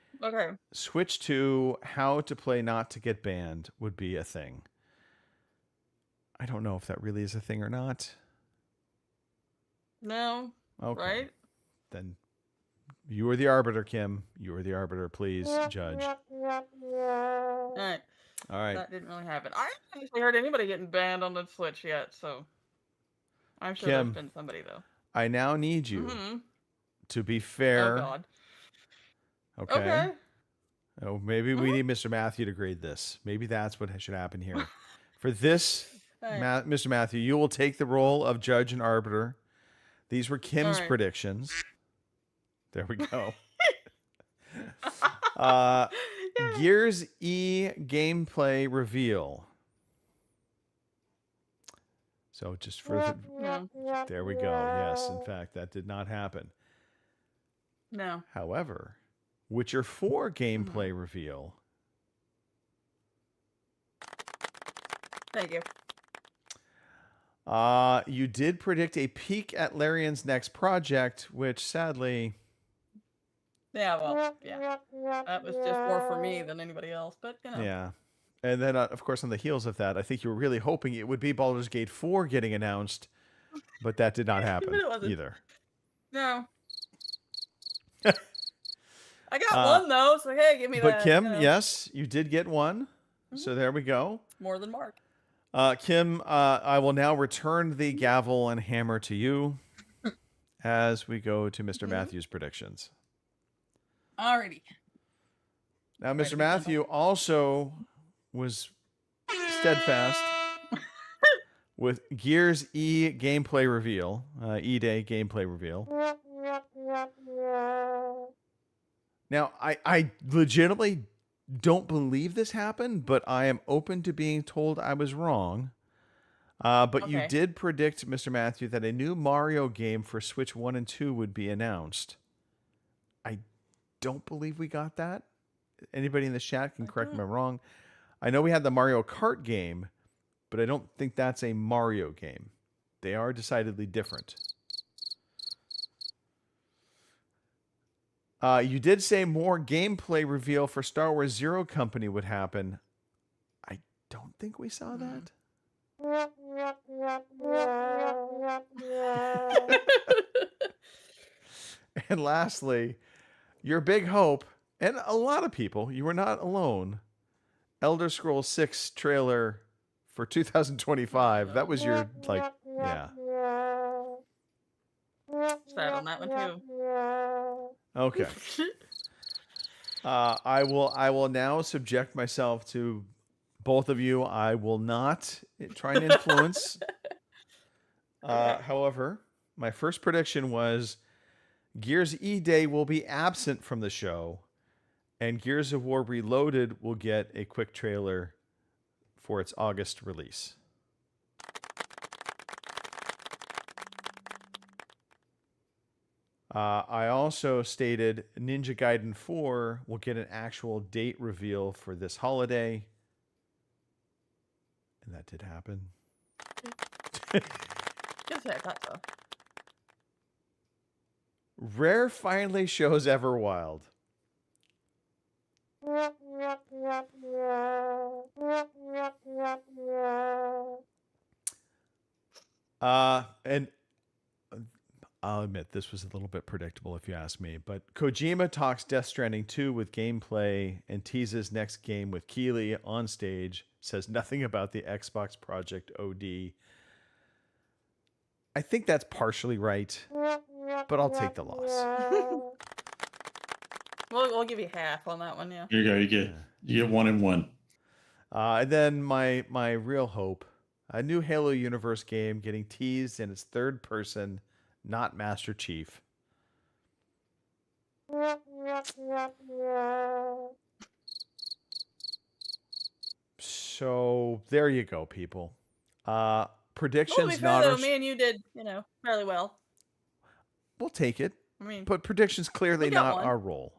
switch to how to play not to get banned would be a thing. I don't know if that really is a thing or not. No. Okay. Right? Then you are the arbiter, Kim. You are the arbiter. Please judge. All right. All right. That didn't really happen. I haven't actually heard anybody getting banned on the Switch yet, so I'm sure Kim, there's been somebody though. I now need you to be fair. Oh God. Okay. Oh, maybe we need Mr. Matthew to grade this. Maybe that's what should happen here. For this, Right. Mr. Matthew, you will take the role of judge and arbiter. These were Kim's predictions. There we go. Gears E gameplay reveal. So just for there we go. Yes, in fact, that did not happen. No. However, Witcher 4 gameplay reveal. Thank you. You did predict a peek at Larian's next project, which sadly... Yeah, well, yeah. That was just more for me than anybody else, but, you know. Yeah. And then, of course, on the heels of that, I think you were really hoping it would be Baldur's Gate 4 getting announced, but that did not happen either. No. I got one, though, so hey, give me that. But Kim, yes, you did get one. So there we go. More than Mark. Kim, I will now return the gavel and hammer to you as we go to Mr. Matthews' predictions. Alrighty. Now, Mr. Matthew also was steadfast with Gears E gameplay reveal, E-Day gameplay reveal. Now, I legitimately don't believe this happened, but I am open to being told I was wrong. But you did predict, Mr. Matthew, that a new Mario game for Switch 1 and 2 would be announced. I don't believe we got that. Anybody in the chat can correct me if I'm wrong. I know we had the Mario Kart game, but I don't think that's a Mario game. They are decidedly different. You did say more gameplay reveal for Star Wars Zero Company would happen. I don't think we saw that. And lastly, your big hope, and a lot of people, you were not alone. Elder Scrolls 6 trailer for 2025. That was your, like, yeah. Sad on that one too. Okay. I will now subject myself to both of you. I will not try and influence. However, my first prediction was Gears E-Day will be absent from the show, and Gears of War Reloaded will get a quick trailer for its August release. I also stated Ninja Gaiden 4 will get an actual date reveal for this holiday. And that did happen. Just say I thought so. Rare finally shows Everwild. And I'll admit this was a little bit predictable if you ask me, but Kojima talks Death Stranding 2 with gameplay and teases next game with Keighley on stage, says nothing about the Xbox Project OD. I think that's partially right, but I'll take the loss. We'll give you half on that one, yeah. Here you go. You get 1 and 1. And then my real hope, a new Halo universe game getting teased in its third person, not Master Chief. So there you go, people. Predictions Well, to be fair, not though, our... me and you did, fairly well. We'll take it. I mean, but predictions clearly we got not one. our role.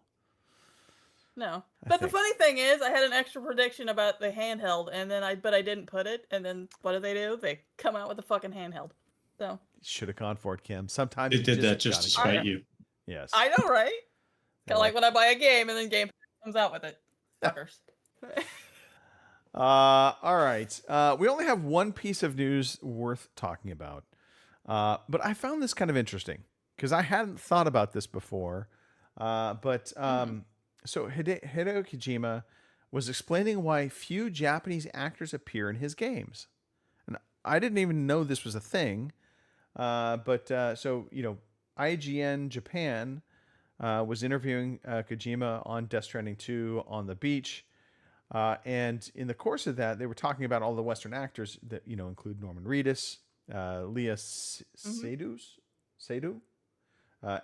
No. But the funny thing is, I had an extra prediction about the handheld, and then I didn't put it, and then what do? They come out with a fucking handheld. So should have gone for it, Kim. Sometimes it did that just to spite you. Yes. I know, right? Kind of like when I buy a game and then Game comes out with it. Fuckers. All right. We only have one piece of news worth talking about. But I found this kind of interesting because I hadn't thought about this before. So Hideo Kojima was explaining why few Japanese actors appear in his games. And I didn't even know this was a thing. IGN Japan was interviewing Kojima on Death Stranding 2 on the beach. And in the course of that, they were talking about all the Western actors that, include Norman Reedus, Leah Seydoux,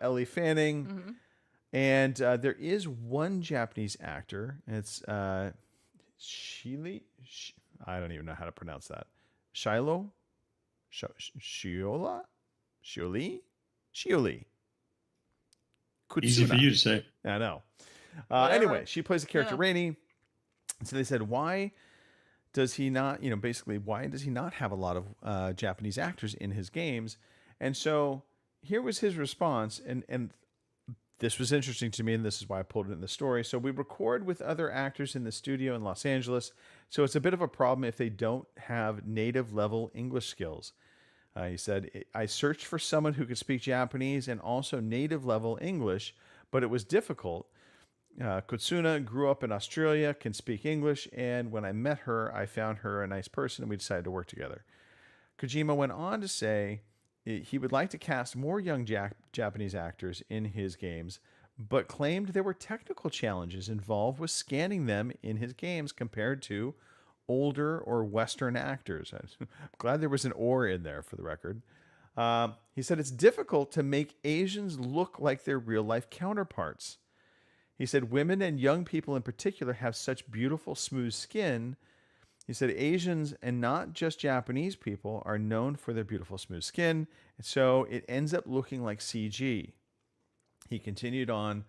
Ellie Fanning. Mm-hmm. And there is one Japanese actor, and it's Shili. I don't even know how to pronounce that. Shioli. Easy for you to say. I know. Anyway, she plays the character Rainey. So they said, why does he not, why does he not have a lot of Japanese actors in his games? And so here was his response, and this was interesting to me, and this is why I pulled it in the story. So we record with other actors in the studio in Los Angeles, so it's a bit of a problem if they don't have native level English skills. He said, I searched for someone who could speak Japanese and also native level English, but it was difficult. Kutsuna grew up in Australia, can speak English, and when I met her, I found her a nice person, and we decided to work together. Kojima went on to say he would like to cast more young Japanese actors in his games, but claimed there were technical challenges involved with scanning them in his games compared to older or Western actors. I'm glad there was an "or" in there for the record. He said it's difficult to make Asians look like their real-life counterparts. He said women and young people in particular have such beautiful, smooth skin. He said Asians, and not just Japanese people, are known for their beautiful, smooth skin, so it ends up looking like CG. He continued on,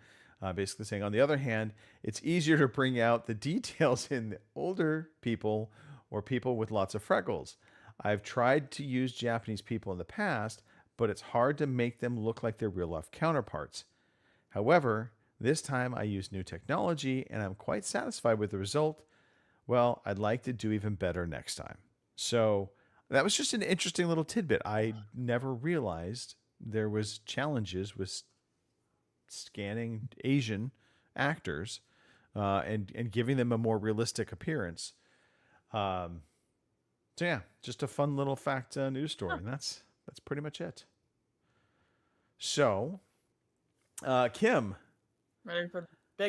basically saying, on the other hand, it's easier to bring out the details in the older people or people with lots of freckles. I've tried to use Japanese people in the past, but it's hard to make them look like their real-life counterparts. However, This time I used new technology and I'm quite satisfied with the result. Well, I'd like to do even better next time. So that was just an interesting little tidbit. I never realized there was challenges with scanning Asian actors and giving them a more realistic appearance. So yeah, just a fun little fact news story, and that's pretty much it. So, Kim, Ready for the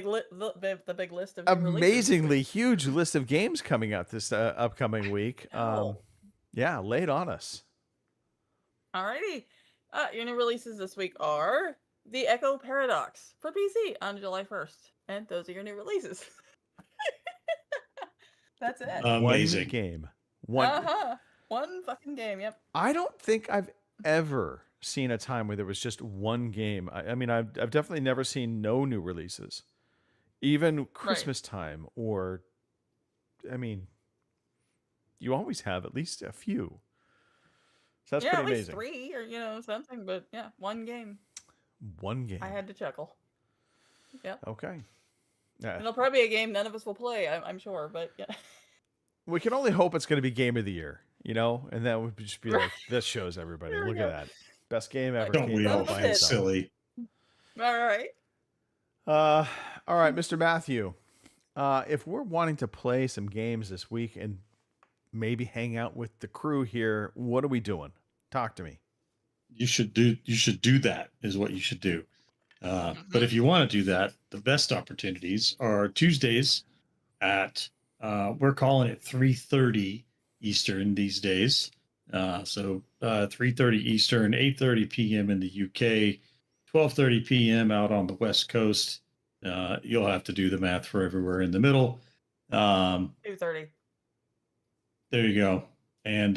big list of new releases. amazingly huge list of games coming out this upcoming week. Oh. Yeah, lay it on us. Alrighty. Your new releases this week are The Echo Paradox for PC on July 1st. And those are your new releases. That's it. Amazing. One game. One fucking game, yep. I don't think I've ever seen a time where there was just one game. I mean, I've definitely never seen no new releases, even Christmas time, or, I mean, you always have at least a few. So that's pretty at least amazing. 3 or something, but yeah, one game. One game. I had to chuckle. Yeah. Okay. It'll probably be a game none of us will play, I'm sure, but yeah. We can only hope it's going to be game of the year, and that would just be like, this shows everybody. Look at that. Best game ever. Don't we all by silly? All right. All right, Mr. Matthew. If we're wanting to play some games this week and maybe hang out with the crew here, what are we doing? Talk to me. You should do that is what you should do. But if you want to do that, the best opportunities are Tuesdays at we're calling it 3:30 Eastern these days. So 3:30 Eastern, 8:30 p.m. in the UK, 12:30 p.m. out on the West Coast. You'll have to do the math for everywhere in the middle. 2:30. There you go. And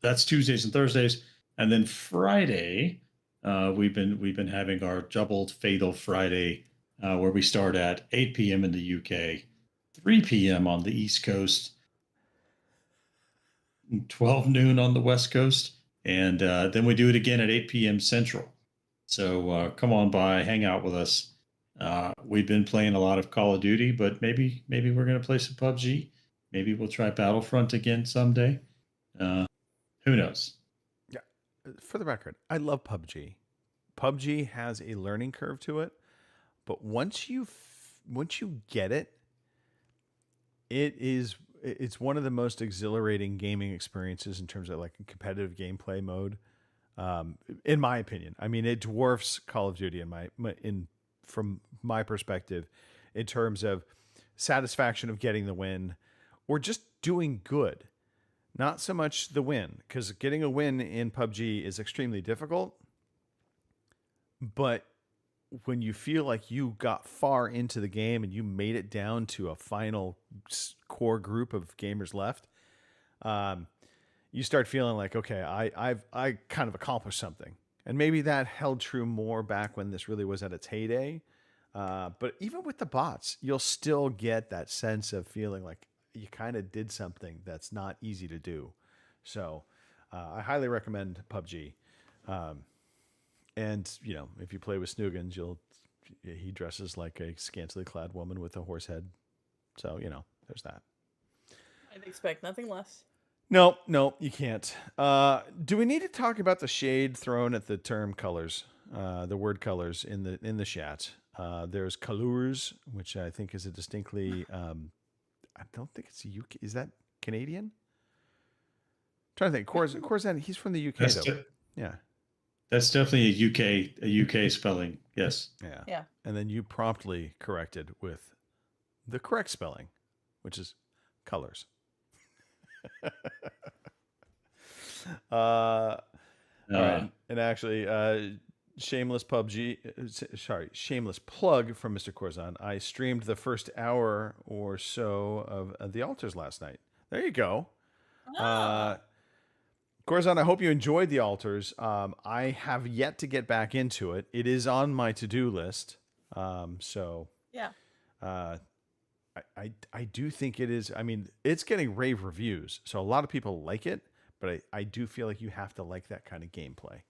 that's Tuesdays and Thursdays. And then Friday, we've been having our doubled Fatal Friday, where we start at 8 p.m. in the UK, 3 p.m. on the East Coast, 12 noon on the West Coast, and then we do it again at 8 p.m. Central. So come on by, hang out with us. We've been playing a lot of Call of Duty, but maybe we're going to play some PUBG. Maybe we'll try Battlefront again someday. Who knows? Yeah. For the record, I love PUBG. PUBG has a learning curve to it, but once you get it, it's one of the most exhilarating gaming experiences in terms of like a competitive gameplay mode. In my opinion, I mean, it dwarfs Call of Duty from my perspective, in terms of satisfaction of getting the win or just doing good. Not so much the win, because getting a win in PUBG is extremely difficult. But when you feel like you got far into the game and you made it down to a final core group of gamers left, you start feeling like, okay, I kind of accomplished something. And maybe that held true more back when this really was at its heyday. But even with the bots, you'll still get that sense of feeling like you kind of did something that's not easy to do. So I highly recommend PUBG. And, if you play with Snoogans, he dresses like a scantily clad woman with a horse head. So, there's that. I'd expect nothing less. No, you can't. Do we need to talk about the shade thrown at the term colors, the word colors in the chat? There's colors, which I think is a distinctly, I don't think it's UK. Is that Canadian? I'm trying to think. Corzan, he's from the UK though. Yeah. That's definitely a UK spelling. Yes. Yeah. And then you promptly corrected with the correct spelling, which is colors. All right. And actually, shameless plug from Mr. Corzan. I streamed the first hour or so of The Altars last night. There you go. Corzan, I hope you enjoyed The Altars. I have yet to get back into it. It is on my to-do list. Yeah. I do think it is. I mean, it's getting rave reviews, so a lot of people like it, but I do feel like you have to like that kind of gameplay.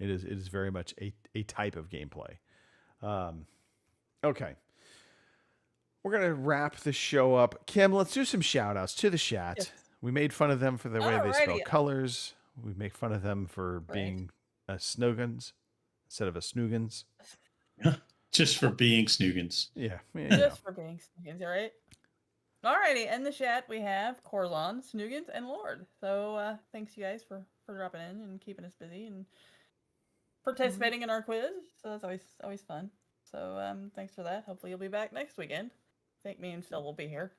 It is very much a type of gameplay. Okay. We're going to wrap the show up. Kim, let's do some shout outs to the chat. Yes. We made fun of them for the way they spell Alrighty. colors. We make fun of them for Right. being snoogans instead of a snoogans. Just for being snoogans. Yeah. You know. Just for being Snoogans, all right? Alrighty, in the chat we have Corzon, Snoogans, and Lord. So thanks you guys for dropping in and keeping us busy and participating in our quiz. So that's always fun. So thanks for that. Hopefully you'll be back next weekend. I think me and Phil will be here.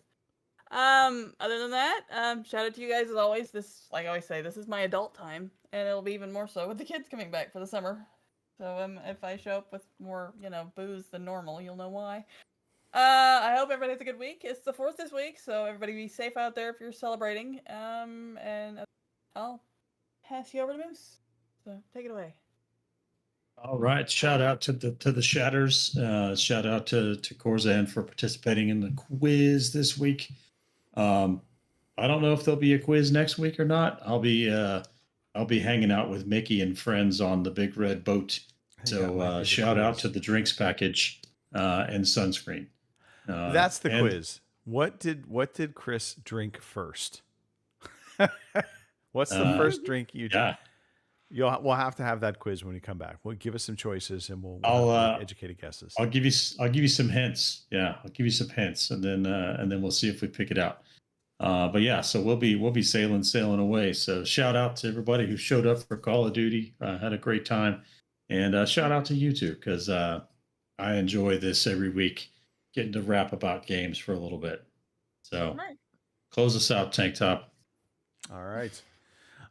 Other than that, shout out to you guys as always. This, like I always say, this is my adult time, and it'll be even more so with the kids coming back for the summer. So if I show up with more, booze than normal, you'll know why. I hope everybody has a good week. It's the 4th this week, so everybody be safe out there if you're celebrating. And I'll pass you over to Moose. So take it away. All right. Shout out to the Shatters. Shout out to Corzan for participating in the quiz this week. I don't know if there'll be a quiz next week or not. I'll be hanging out with Mickey and friends on the Big Red Boat. So shout out to the drinks package and sunscreen. That's the quiz. What did Chris drink first? What's the first drink you drank? We'll have to have that quiz when we come back. We'll give us some choices and we'll have educated guesses. I'll give you some hints. Yeah, I'll give you some hints, and then we'll see if we pick it out. But yeah, so we'll be sailing away. So shout out to everybody who showed up for Call of Duty. Had a great time, and shout out to you too, because I enjoy this every week, getting to rap about games for a little bit. So close us out, Tank Top. All right.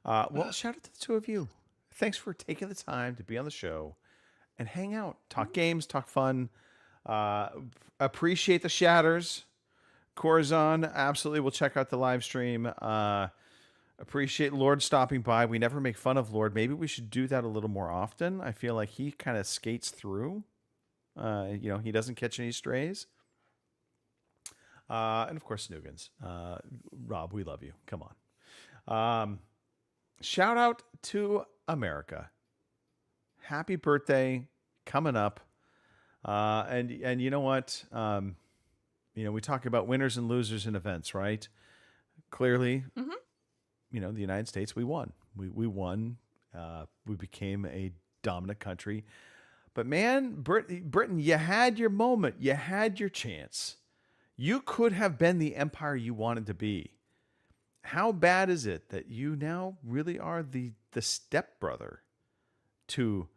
Well, shout out to the two of you. Thanks for taking the time to be on the show and hang out, talk games, talk fun. Appreciate the Shatters. Corazon, absolutely. We'll check out the live stream. Appreciate Lord stopping by. We never make fun of Lord. Maybe we should do that a little more often. I feel like he kind of skates through. He doesn't catch any strays. And of course, Snoogans. Rob, we love you. Come on. Shout out to America. Happy birthday coming up. And you know what? We talk about winners and losers in events, right? Clearly, the United States, we won. We won. We became a dominant country. But man, Britain, you had your moment. You had your chance. You could have been the empire you wanted to be. How bad is it that you now really are the stepbrother to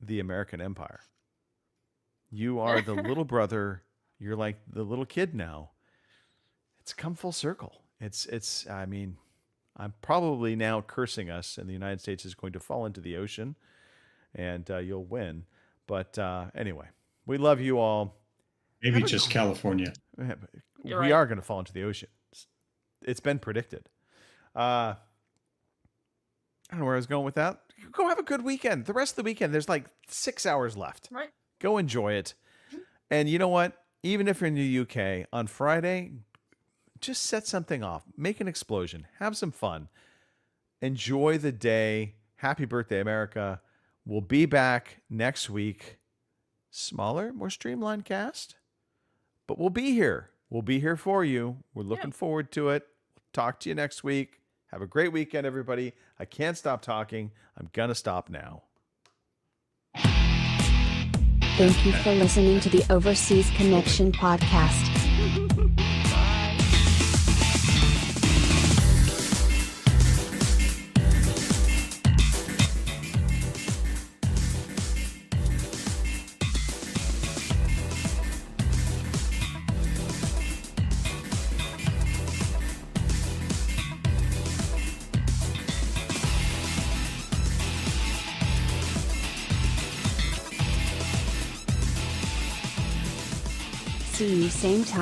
the American empire? You are the little brother. You're like the little kid now. It's come full circle. I'm probably now cursing us, and the United States is going to fall into the ocean, and you'll win. But anyway, we love you all. Maybe just California. We are going to fall into the ocean. It's been predicted. I don't know where I was going with that. Go have a good weekend. The rest of the weekend, there's like 6 hours left. Right. Go enjoy it. And you know what? Even if you're in the UK, on Friday, just set something off. Make an explosion. Have some fun. Enjoy the day. Happy birthday, America. We'll be back next week. Smaller, more streamlined cast. But we'll be here. We'll be here for you. We're looking forward to it. Talk to you next week. Have a great weekend, everybody. I can't stop talking. I'm going to stop now. Thank you for listening to the Overseas Connection podcast. See you same time.